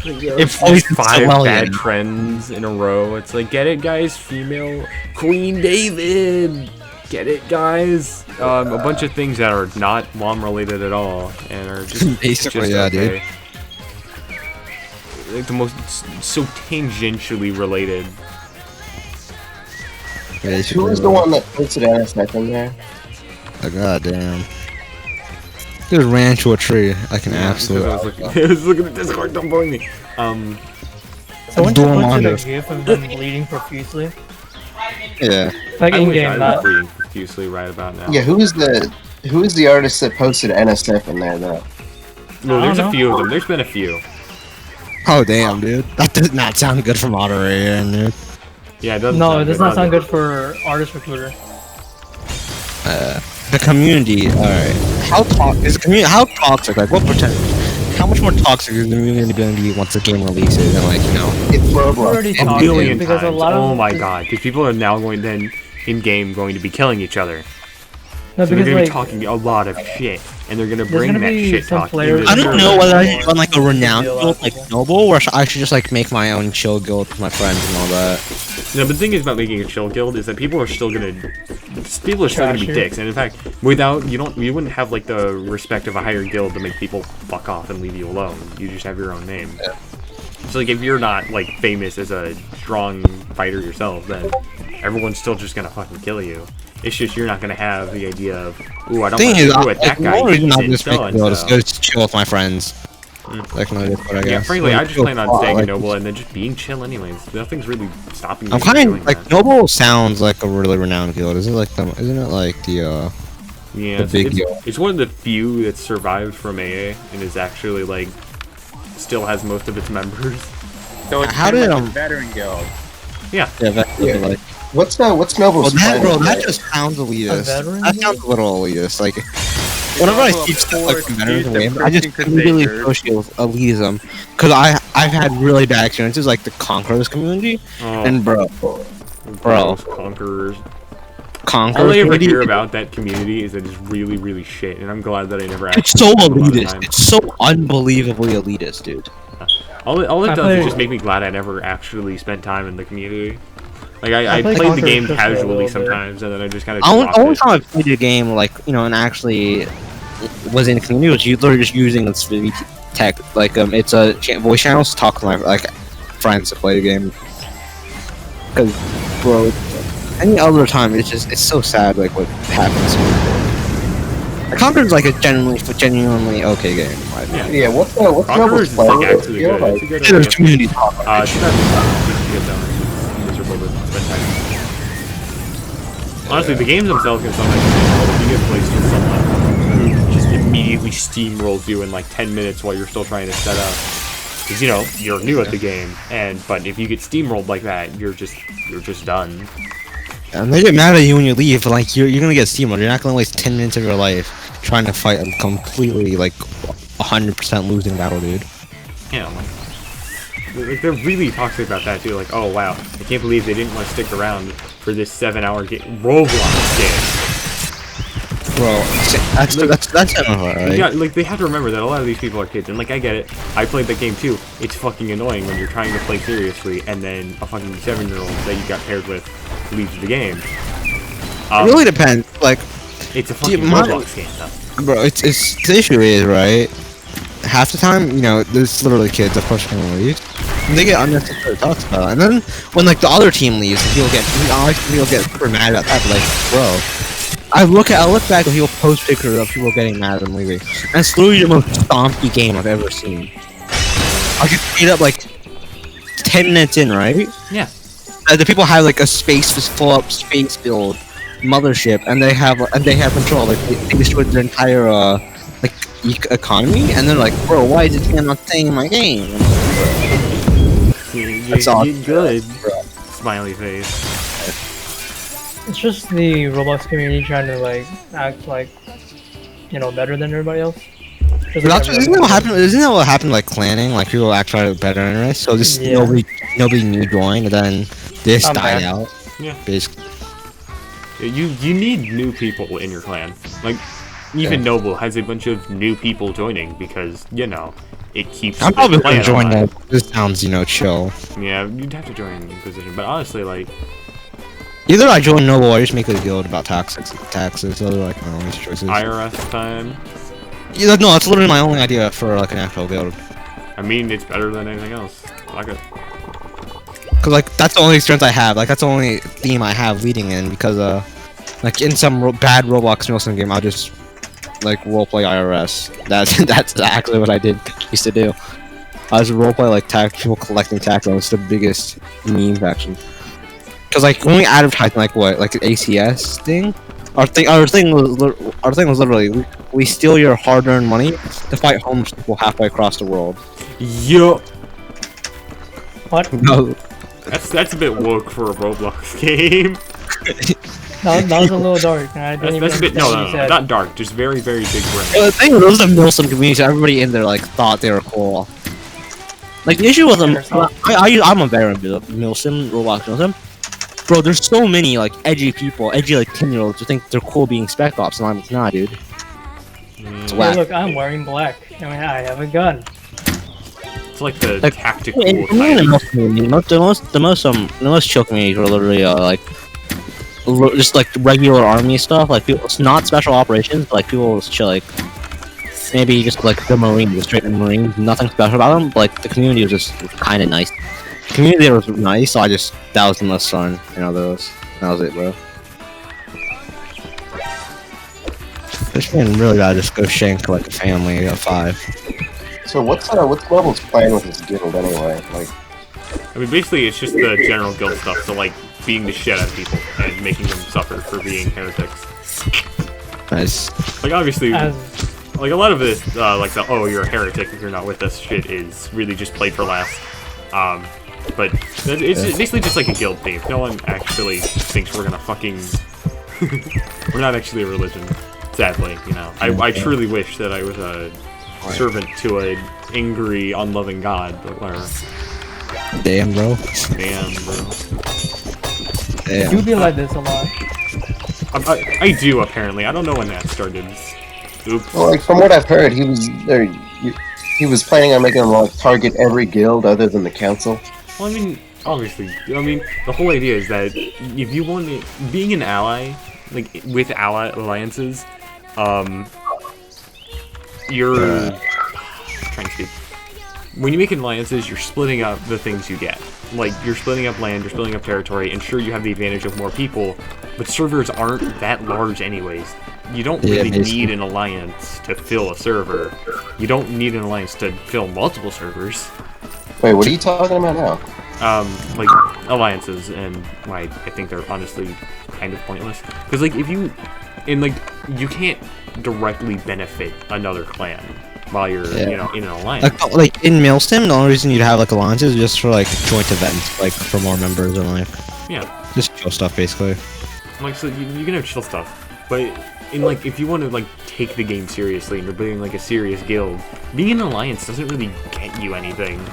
If always there's 5 bad trends in a row, it's like, get it, guys? Female Queen David. Get it, guys? A bunch of things that are not mom related at all and are just Basically, just yeah, okay. Like the most so tangentially related. Who was the one that posted NSF in there? Oh, god damn. He just ran to a tree like an absolute. I was looking at Discord. Don't blame me. Someone just posted a Dormammu. gif of them bleeding profusely. Yeah. Like I in wish game, I was not. bleeding profusely right about now. Yeah, who is the artist that posted NSF in there though? No, there's I a don't few of them. There's been a few. Oh damn, dude. That does not sound good for moderator, dude. Yeah, it doesn't. No, sound it does good, not sound it? good for artist recruiter. The community. All right. How toxic? Like what percentage? How much more toxic is the community going to be once the game releases? And like Roblox. already A talked billion because a times. lot of Oh my god. Because people are now going then in game going to be killing each other. No, So they're because gonna be like talking a lot of shit, and they're gonna There's bring gonna that be shit some talk. players into I the don't server. know whether I should run like a renowned guild like Noble, or I should just like make my own chill guild with my friends and all that. No, but the thing is about making a chill guild is that people are still gonna be Trash you. dicks, and in fact, without you wouldn't have like the respect of a higher guild to make people fuck off and leave you alone. You just have your own name. So like if you're not like famous as a strong fighter yourself, then everyone's still just gonna fucking kill you. It's just you're not gonna have the idea of, ooh, I don't want to do it. That guy the reason I did just make a guild is so-and-so. to chill with my friends. Like my Discord, I guess. Yeah, frankly, I just Like, plan on like, staying in Noble and then just being chill anyways. Nothing's really stopping me I'm from kind doing of like that. Noble sounds like a really renowned guild. Isn't it like the? Isn't it like the? Yeah, the it's, big it's, guild. it's one of the few that survived from AA and is actually like still has most of its members. So it's How pretty did, much a um, veteran guild. Yeah. Yeah, that's like. What's Noble's Well, that, plan? bro, that just sounds elitist. veteran That sounds a little elitist. Like, whenever I see stuff like competitors in the game, I just immediately associate with elitism. Because I've had really bad experiences, like the Conquerors community, and bro, Conquerors. Conquerors All I ever community, hear about that community is that it's really, really shit, and I'm glad that I never it's actually so spent a lot of elitist. time. It's so unbelievably elitist, dude. All it I does play- is just make me glad I never actually spent time in the community. Like I I play played the game Conquerors just for a casually little bit. sometimes, and then I just kind of Only time I played a game, like, you know, and actually was in the community was you literally just using this VT tech. Like, it's a voice channels to talk to my, like, friends to play the game. Because, bro, any other time, it's so sad, like, what happens. The Conqueror's like a genuinely okay game. in my opinion. Yeah, what's Noble's Conquerors is plan? like actually good. It's a good Yeah, there's idea. community talk. Too bad you get down miserable to spend time. Honestly, the games themselves can sometimes be difficult. If you get placed with someone who just immediately steamrolls you in like 10 minutes while you're still trying to set up. Because, you know, you're new at the game, but if you get steamrolled like that, you're just done. And they get mad at you when you leave, but like you're gonna get steamrolled. You're not gonna waste 10 minutes of your life trying to fight a completely like 100% losing battle, dude. Yeah, like they're really toxic about that too. Like, oh wow, I can't believe they didn't want to stick around for this 7-hour Roblox game. Bro, that's right? Yeah, like they have to remember that a lot of these people are kids, and like I get it. I played that game too. It's fucking annoying when you're trying to play seriously, and then a fucking 7-year-old that you got paired with leaves the game. It really depends. Like, it's a fucking my- Roblox game, though. bro, it's the issue is right. Half the time, you know, there's literally kids that push them to leave. And they get unnecessary talks about it. And then when like the other team leaves, people get super mad about that. But, like, bro, I look back and people post pictures of people getting mad and leaving. And it's literally the most stompy game I've ever seen. I get beat up like 10 minutes in, right? Yeah. The people have like a full up space build mothership, and they have control. Like they destroyed their entire like economy, and they're like, bro, why is this not staying in my game? That's awesome. You good. Smiley face. It's just the Roblox community trying to like act like, you know, better than everybody else. Just But like that's, isn't that what happened? Isn't that what happened like clanning? Like people actually better than us. So just Yeah. nobody new joined, and then this I'm died back. out. Yeah. Basically. You need new people in your clan. Like even Noble has a bunch of new people joining because you know it keeps. I'm the probably clan gonna join alive. that. This sounds, you know, chill. Yeah, you'd have to join Inquisition, but honestly, like Either I join Noble or I just make a guild about taxes. Those are like my only choices. IRS time. Yeah, no, that's literally my only idea for like an actual guild. I mean, it's better than anything else. I like it. Cause like that's the only experience I have. Like that's the only theme I have leading in. Because like in some bad Roblox Nielsen game, I'll just like roleplay IRS. That's actually what I used to do. I was roleplay like people collecting tax. It's the biggest meme faction. Cause like when we advertised like what, like the ACS thing, our thing was literally we steal your hard-earned money to fight homeless people halfway across the world. Yo. What? No. That's a bit woke for a Roblox game. That was a little dark. I didn't That's a bit even understand what you no, said. not dark, just very very big brain. The thing was, those are the Nielsen community. So everybody in there like thought they were cool. Like the issue with them, I'm a veteran Milsim, Roblox Milsim. Bro, there's so many like edgy people, edgy like 10-year-olds who think they're cool being Spec Ops, and I'm like, nah, dude. It's Hey, whack. look, I'm wearing black. I mean, I have a gun. It's like the tactical. The most chill communities are literally just like regular army stuff, like people, it's not special operations, but like people just chill, like maybe just like the Marines, straight in Marines, nothing special about them. But, like the community was just kind of nice. The community there was nice, so that was the most fun. That was it, bro. This man really gotta just go shank like a family of 5. So what's Global's plan with his guild anyway? Like, I mean, basically, it's just the general guild stuff. So like beating the shit out of people and making them suffer for being heretics. Nice. Like obviously, like a lot of this, like the "oh, you're a heretic if you're not with us" shit is really just played for laughs. But it's basically just like a guild theme. No one actually thinks we're gonna fucking. We're not actually a religion, sadly. You know, I truly wish that I was a servant to an angry, unloving God, but whatever. Damn, bro. Damn, bro. You do be like this a lot. I do apparently. I don't know when that started. Oops. well, like from what I've heard, he was there. He was planning on making them like target every guild other than the council. Well, I mean, obviously, I mean, the whole idea is that if you want to, being an ally, like with ally alliances, you're trying to speak. When you make alliances, you're splitting up the things you get. Like, you're splitting up land, you're splitting up territory, and sure, you have the advantage of more people, but servers aren't that large anyways. You don't really need an alliance to fill a server. You don't need an alliance to fill multiple servers. Wait, what are you talking about now? Like, alliances, and I think they're honestly kind of pointless. Because, like, if you... And, like, you can't directly benefit another clan while you're, you know, in an alliance. Like in Maelstrom, the only reason you'd have like alliances is just for like joint events, like for more members and like just chill stuff basically. Like, so you can have chill stuff, but in like if you want to like take the game seriously and you're building like a serious guild, being in an alliance doesn't really get you anything.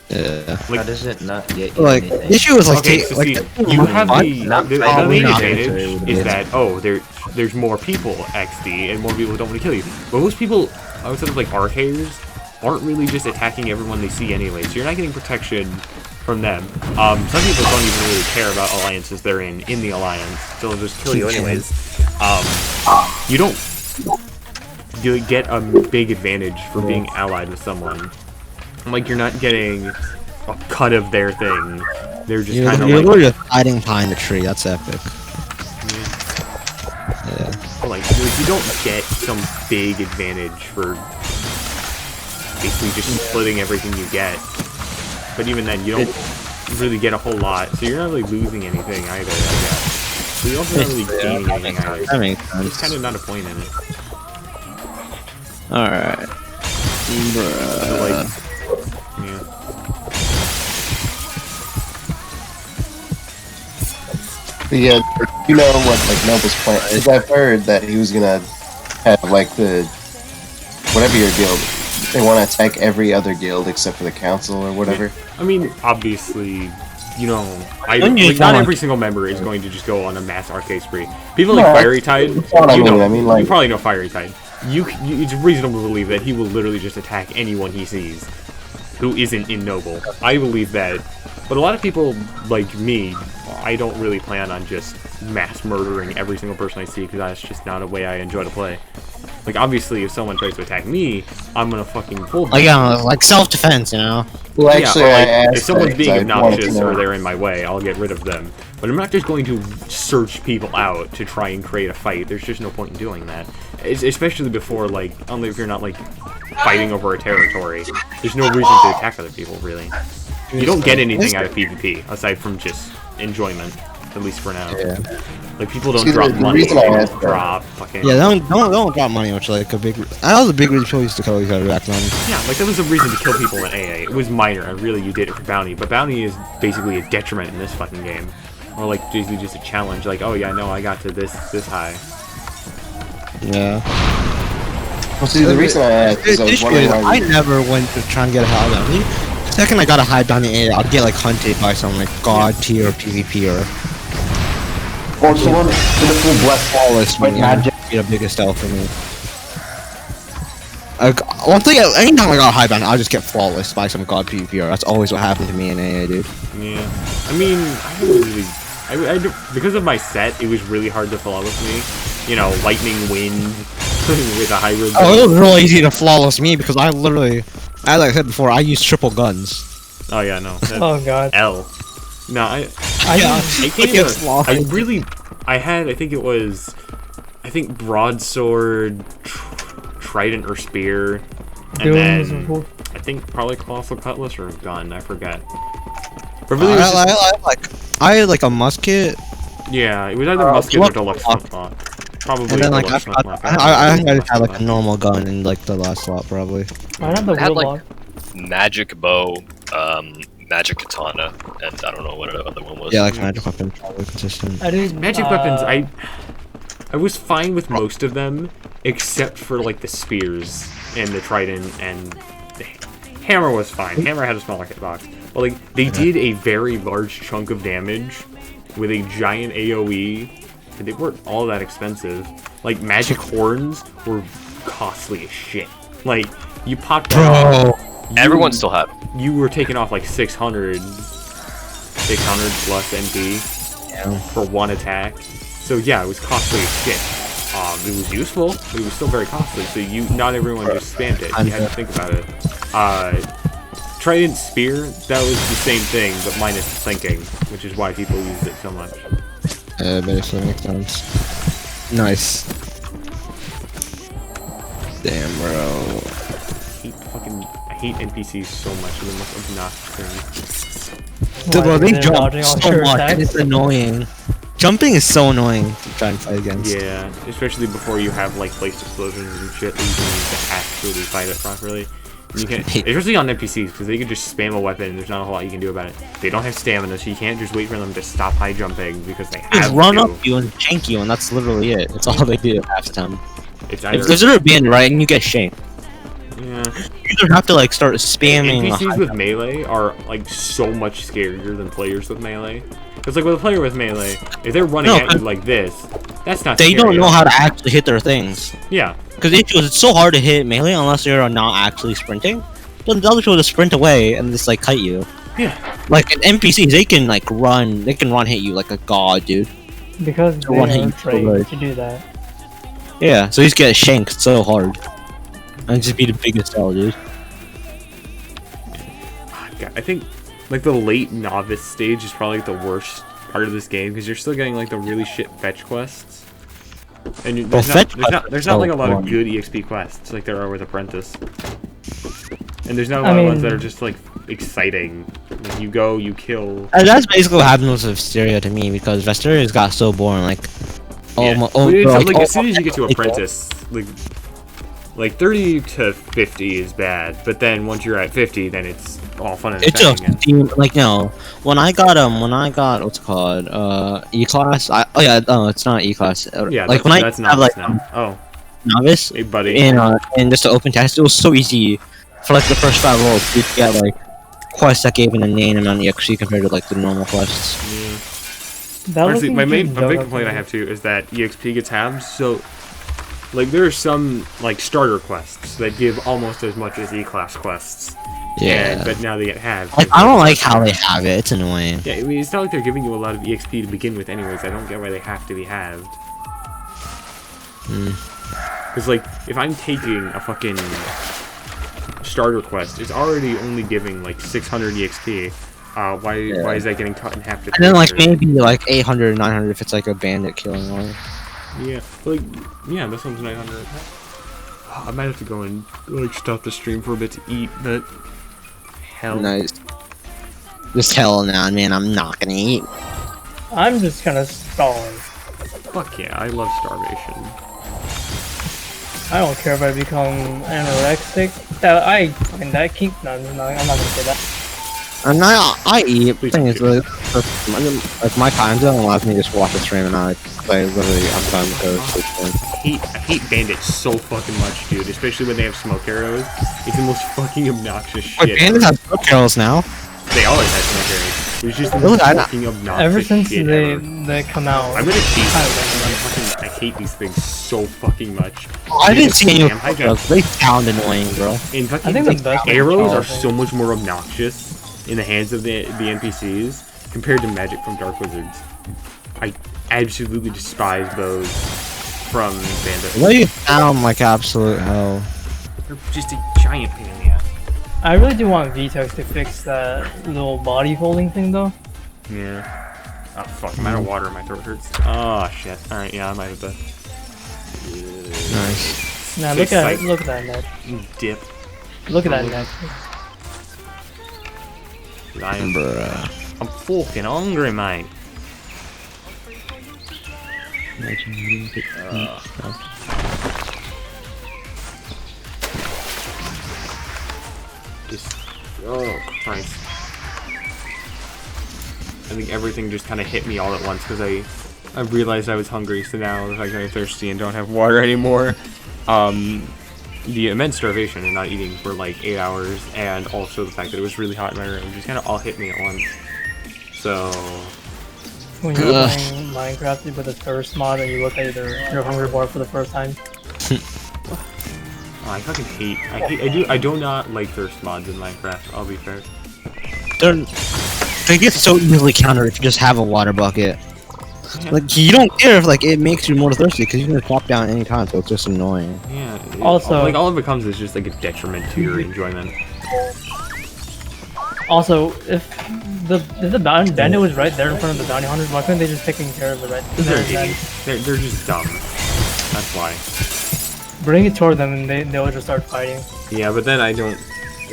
Yeah. How does it not get you Like anything? the issue is like, okay, so see, you have the advantage is that there's more people XD and more people don't want to kill you. But most people outside of like arcaders aren't really just attacking everyone they see anyway, so you're not getting protection from them. Some people don't even really care about alliances they're in the alliance, so they'll just kill you anyways. You don't get a big advantage for being allied with someone. Like, you're not getting a cut of their thing. They're just kind of like... You're just hiding behind the tree, that's epic. Yeah. Like, you don't get some big advantage for basically just splitting everything you get. But even then, you don't really get a whole lot, so you're not really losing anything either, I guess. So you're also not really gaining anything either. That makes sense. There's kind of not a point in it. Alright. So, like, Yeah, you know what like Noble's plan is? I've heard that he was gonna have like the whatever your guild, they want to attack every other guild except for the council or whatever. I mean, obviously, you know, like, not every single member is going to just go on a mass arcade spree. People like Fiery Tide, you probably know Fiery Tide. It's reasonable to believe that he will literally just attack anyone he sees who isn't in Noble. I believe that, but a lot of people like me, I don't really plan on just mass murdering every single person I see because that's just not a way I enjoy to play. Like, obviously, if someone tries to attack me, I'm gonna fucking pull them. Like self-defense, you know? Well, actually, like, if someone's being obnoxious or they're in my way, I'll get rid of them. But I'm not just going to search people out to try and create a fight. There's just no point in doing that. Especially before, like, only if you're not, like, fighting over a territory. There's no reason to attack other people, really. You don't get anything out of PvP, aside from just enjoyment. At least for now. Yeah. Like, people don't drop money, they don't drop fucking... Yeah, don't drop money, which like a big... That was a big reason people used to kill each other back then. Yeah, like, that was a reason to kill people in AA. It was minor, and really you did it for bounty, but bounty is basically a detriment in this fucking game. Or like, basically just a challenge, like, oh yeah, no, I got to this high. Yeah. Well, see, the reason I asked is I was wondering I never went to try and get a high bounty. Second I got a high bounty A, I'll get like hunted by some like god tier PvPer. Or someone with a full blessed flawless, like magic. Be the biggest L for me. One thing, anytime I got a high bounty, I'll just get flawless by some god PvPer. That's always what happened to me in AA, dude. Yeah. I mean, I don't really... because of my set, it was really hard to flawless me. You know, lightning wind with a hybrid. Oh, it was really easy to flawless me because I literally, as I said before, I use triple guns. Oh yeah, no. Oh god. L. No, I think broadsword, trident or spear, and then I think probably colossal cutlass or a gun. I forget. But really I had like a musket. Yeah, it was either musket or deluxe slot. Probably. And then, like, I just had like a normal gun in like the last slot probably. I had like magic bow, magic katana, and I don't know what the other one was. Yeah, like magic weapon, probably consistent. Magic weapons. I was fine with most of them, except for like the spears and the trident, and the hammer was fine. Hammer had a smaller hitbox, but like they did a very large chunk of damage with a giant AOE, and they weren't all that expensive. Like magic horns were costly as shit. Like you popped out. Everyone still had them. You were taking off like 600 plus MP for one attack. So yeah, it was costly as shit. It was useful, but it was still very costly. So not everyone just spammed it. You had to think about it. Trident spear, that was the same thing, but minus thinking, which is why people used it so much. Basically makes sense. Nice. Damn, bro. I hate NPCs so much. They're the most obnoxious thing. Dude, bro, they jump so much. It's annoying. Jumping is so annoying to try and fight against. Yeah, especially before you have like placed explosions and shit that you can use to actually fight it properly. You can, especially on NPCs, because they can just spam a weapon and there's not a whole lot you can do about it. They don't have stamina, so you can't just wait for them to stop high jumping because they have just run up you and shank you, and that's literally it. That's all they do half the time. It's either... If there's an band, right, and you get shanked. Yeah. You either have to like start spamming. NPCs with melee are like so much scarier than players with melee. Because like with a player with melee, if they're running at you like this, that's not. They don't know how to actually hit their things. Yeah. Because it's so hard to hit melee unless you're not actually sprinting. Then the other people just sprint away and just like kite you. Yeah. Like NPCs, they can like run. They can run hit you like a god, dude. Because they are trained to do that. Yeah. So you just get shanked so hard. And just be the biggest L, dude. God, I think like the late novice stage is probably like, the worst part of this game because you're still getting like the really shit fetch quests. And there's not like a lot of good EXP quests like there are with Apprentice. And there's not a lot of ones that are just like exciting. Like, you go, you kill. And that's basically what happened with Vesteria to me because Vesteria's got so boring. Like, as soon as you get to Apprentice, like 30 to 50 is bad, but then once you're at 50, then it's all fun and it's just like no. When I got what's it called E-class. It's not E-class. Yeah, like when I have like novice, hey buddy, and just an open test, it was so easy for like the first 5 rolls to get like quests that gave an inane amount of XP compared to like the normal quests. Yeah. Honestly, my big complaint I have too is that EXP gets halved. So like there are some like starter quests that give almost as much as E-class quests. Yeah. But now they get halved. Like, I don't like how they have it. It's annoying. Yeah, I mean it's not like they're giving you a lot of EXP to begin with, anyways. I don't get why they have to be halved. Because like if I'm taking a fucking starter quest, it's already only giving like 600 EXP. Why is that getting cut in half? And then like maybe like 800, 900 if it's like a bandit killing one. Yeah, like this one's 900. I might have to go and like stop the stream for a bit to eat, but hell. Nice. Just hell now, man. I'm not gonna eat. I'm just gonna starve. Fuck yeah, I love starvation. I don't care if I become anorexic. I'm not gonna say that. And I eat. The thing is, like my time zone allows me to just watch a stream and I play literally. I'm done with those. I hate bandits so fucking much, dude. Especially when they have smoke arrows. It's the most fucking obnoxious shit. Wait, bandits have smoke arrows now. They always have smoke arrows. It was just the Really? most fucking obnoxious Ever since shit they ever. come out. I'm gonna cheat. I hate these things so fucking much. I didn't see any Damn, arrows. They sound annoying, bro. In fucking, I think the best arrows one- are so much more obnoxious in the hands of the NPCs compared to magic from Dark Wizards. I absolutely despise those from Bandit. They sound like absolute hell. They're just a giant pain in the ass. I really do want VTEX to fix that little body folding thing though. Yeah. Oh fuck, I'm out of water, my throat hurts. Oh shit. Alright, yeah, I might have to. Nice. Now look at that neck. Dip. Look at that neck. I'm fucking hungry, mate. Imagine needing to eat stuff. Just, oh Christ. I think everything just kind of hit me all at once because I realized I was hungry, so now the fact that I'm thirsty and don't have water anymore. The immense starvation and not eating for like 8 hours, and also the fact that it was really hot in my room just kind of all hit me at once. So... When you're playing Minecraft with a thirst mod and you look at your hunger bar for the first time. I fucking hate. I do not like thirst mods in Minecraft. I'll be fair. They get so easily countered if you just have a water bucket. Yeah. Like you don't care if like it makes you more thirsty because you can just drop down any time, so it's just annoying. Yeah. Also, like all it becomes is just like a detriment to your enjoyment. Also, if the bandit was right there in front of the bounty hunters, why couldn't they just taking care of it right there? They're just dumb. That's why. Bring it toward them and they'll just start fighting. Yeah, but then I don't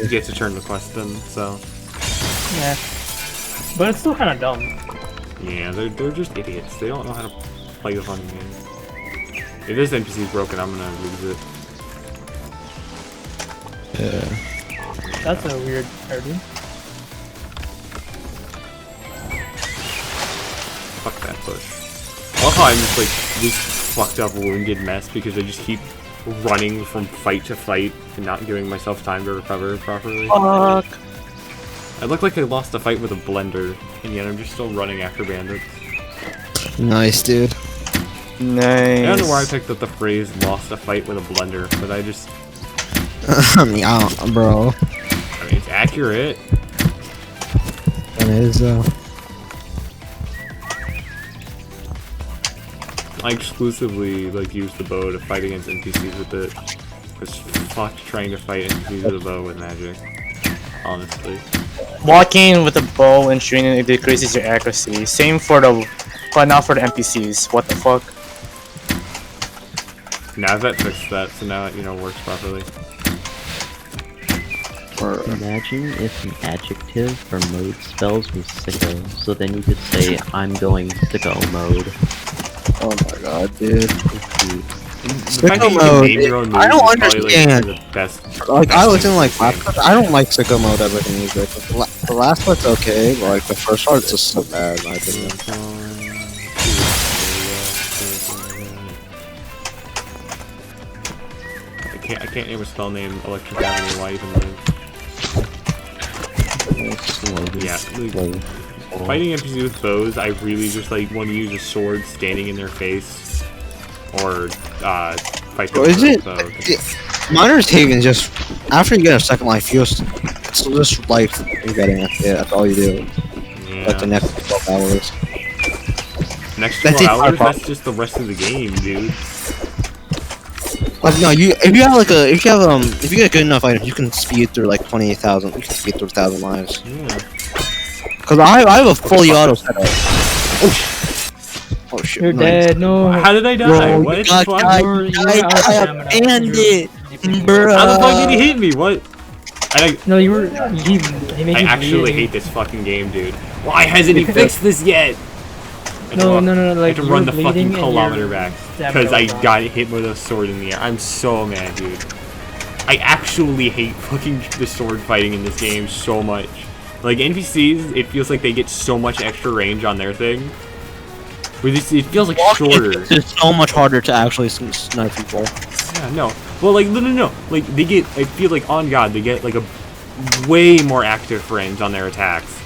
get to turn the quest in, so. Yeah. But it's still kind of dumb. Yeah, they're just idiots. They don't know how to play the fun game. If this NPC is broken, I'm gonna lose it. Yeah. That's a weird parody. Fuck that push. I love how I'm just like this fucked up wounded mess because I just keep running from fight to fight and not giving myself time to recover properly. Fuck. I look like I lost a fight with a blender, and yet I'm just still running after bandits. Nice, dude. Nice. I don't know where I picked up the phrase "lost a fight with a blender," but I just. I mean, bro. I mean, it's accurate. It is, I exclusively like use the bow to fight against NPCs with it. It's fucked trying to fight NPCs with a bow with magic. Honestly. Walking with a bow and shooting it decreases your accuracy. Same for the, but not for the NPCs. What the fuck? Now that fixed that, so now it works properly. Imagine if an adjective for mode spells was sicko, so then you could say, I'm going sicko mode. Oh my god, dude. Sicko mode, I don't understand. Like, I was in like, I don't like sicko mode ever in music. The last part's okay, but like the first part's just so bad, in my opinion. I can't name a spell named Electric Avenue. Why even live? Yeah, fighting NPCs with bows, I really just like want to use a sword standing in their face, or fight them with a bow. Miner's Haven just, after you get a second life, you just, it's just life you're getting. That's all you do. Yeah. Like the next 12 hours. Next 12 hours? That's just the rest of the game, dude. Like no, if you get good enough items, you can speed through like 28,000. You can speed through 1,000 lives. Yeah. Cause I have a fully auto setup. Oh shit! You're dead. No. How did I die? Bro, What? I abandoned, bro. How the fuck did he hit me? What? No, you were. He made I you actually hate this fucking game, dude. Why hasn't he fixed this yet? No, I like had to run the you're fucking bleeding and kilometer your back stamina because I was got hit with a sword in the air. I'm so mad, dude. I actually hate fucking the sword fighting in this game so much. Like NPCs, it feels like they get so much extra range on their thing. Where this, it feels like shorter. It's so much harder to actually snipe people. Yeah, no. Well, like no. Like they get, I feel like on God, they get like a way more active range on their attacks.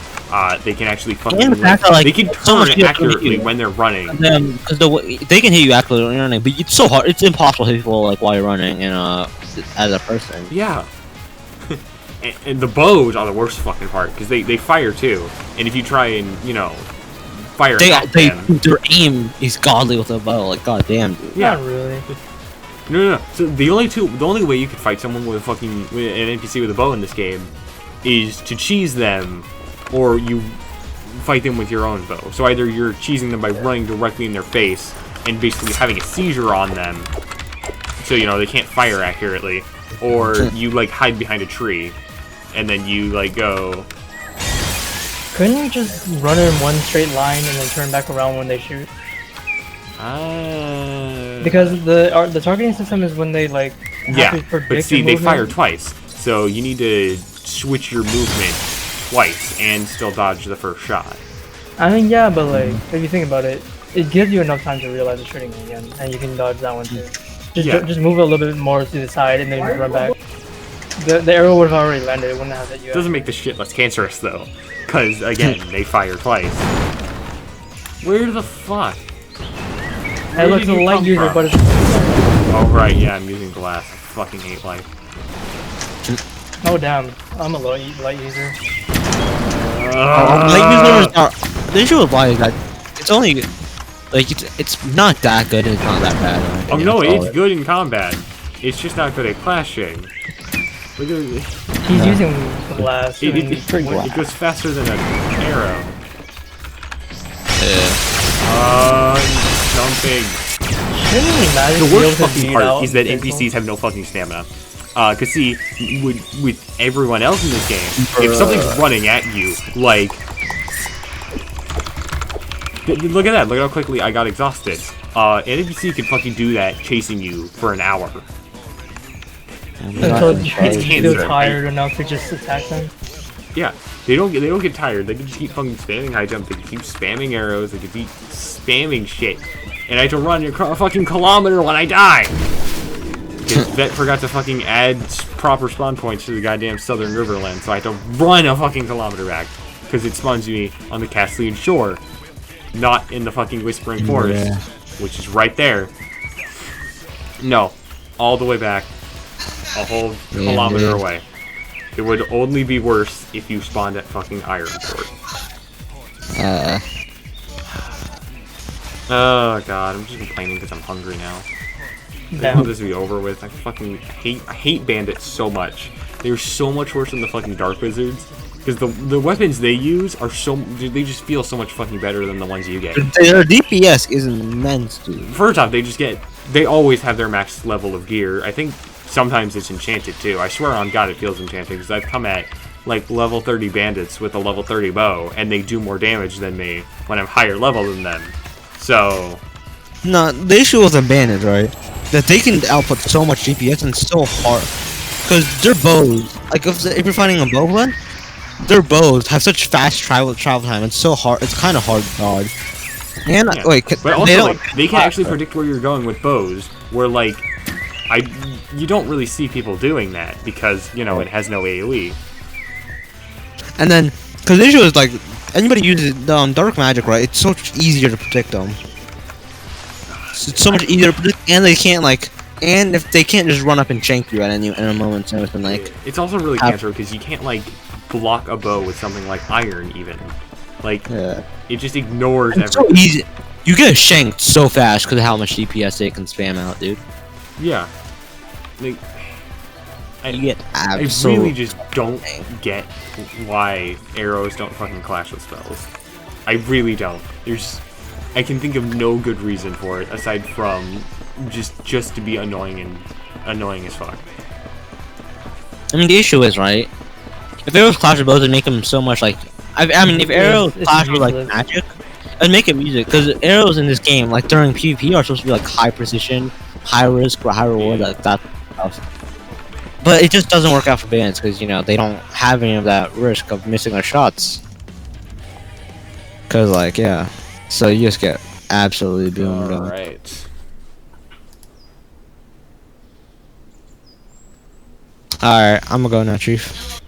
They can actually fucking. And the fact that, like, they can so much turn people accurately hit you. when they're running. Because they can hit you accurately when you're running, but it's so hard. It's impossible to hit people like while you're running and as a person. Yeah. and the bows are the worst fucking part because they fire too. And if you try and fire at them, their aim is godly with a bow. Like goddamn, dude. Yeah. Not really. No. So the only way you can fight someone with an NPC with a bow in this game is to cheese them, or you fight them with your own bow. So either you're cheesing them by running directly in their face and basically having a seizure on them, so they can't fire accurately, or you like hide behind a tree, and then you like go. Couldn't you just run in one straight line and then turn back around when they shoot? Because the targeting system is when they like have to predict but see, your they movement. fire twice, so you need to switch your movement twice and still dodge the first shot. I mean, yeah, but like if you think about it, it gives you enough time to realize it's shooting again, and you can dodge that one too. Just move a little bit more to the side and then run back. The arrow would have already landed. It wouldn't have hit you. Doesn't make the shit less cancerous though, because again they fire twice. Where the fuck? It looks a light user, but it's. Oh right, yeah, I'm using glass. I fucking hate light. Oh damn, I'm a light user. Light users are. The issue with light is that it's only like it's not that good and it's not that bad. Oh no, it's good in combat. It's just not good at clashing. Look at it. He's using glass. It goes faster than an arrow. Jumping. The worst fucking part is that NPCs have no fucking stamina. Cause see, with everyone else in this game, if something's running at you, like, look at that, look at how quickly I got exhausted. An NPC can fucking do that chasing you for an hour. Until you feel tired enough to just attack them. Yeah, they don't get tired. They can just keep fucking spamming high jump. They can keep spamming arrows. They can keep spamming shit. And I have to run a fucking kilometer when I die. Because Vet forgot to fucking add proper spawn points to the goddamn Southern Riverland, so I have to run a fucking kilometer back. Because it spawns me on the Castellan Shore, not in the fucking Whispering Forest, which is right there. No, all the way back, a whole kilometer away. It would only be worse if you spawned at fucking Ironport. Oh god, I'm just complaining because I'm hungry now. I want this to be over with. I fucking hate bandits so much. They're so much worse than the fucking Dark Wizards. Because the weapons they use are they just feel so much fucking better than the ones you get. Their DPS is immense, dude. First off, they always have their max level of gear. I think sometimes it's enchanted too. I swear on God it feels enchanted because I've come at like level 30 bandits with a level 30 bow and they do more damage than me when I'm higher level than them. So... No, the issue with the bandits, right? That they can output so much DPS and it's so hard. Because their bows, like if you're fighting a bow one, their bows have such fast travel time. It's so hard. It's kind of hard to dodge. And but also, they can actually predict where you're going with bows. Where like, you don't really see people doing that because it has no AOE. And then, because the issue is like, anybody uses dark magic, right? It's so much easier to predict them. It's so much easier to predict, and they can't and if they can't just run up and shank you at in a moment's notice, and like. It's also really cancer because you can't like block a bow with something like iron even. Like it just ignores everything. So easy. You get shanked so fast because of how much DPS they can spam out, dude. Yeah. Like, I absolutely really just don't get why arrows don't fucking clash with spells. I really don't. I can think of no good reason for it aside from just to be annoying as fuck. I mean, the issue is, right, if arrows clash with bows, it'd make them so much like... I mean, if arrows clash with, like, magic, it'd make it music, because arrows in this game, like, during PvP, are supposed to be, like, high precision, high risk, or high reward, like that stuff. But it just doesn't work out for bands because you know they don't have any of that risk of missing their shots. Cause like yeah, so you just get absolutely boomed. Alright. Alright, I'm gonna go now, Chief.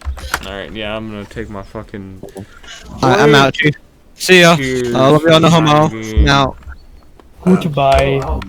Alright, yeah, I'm gonna take my fucking. Alright, I'm out, Chief. See ya. Cheers. Love you on the homo. Now. Goodbye.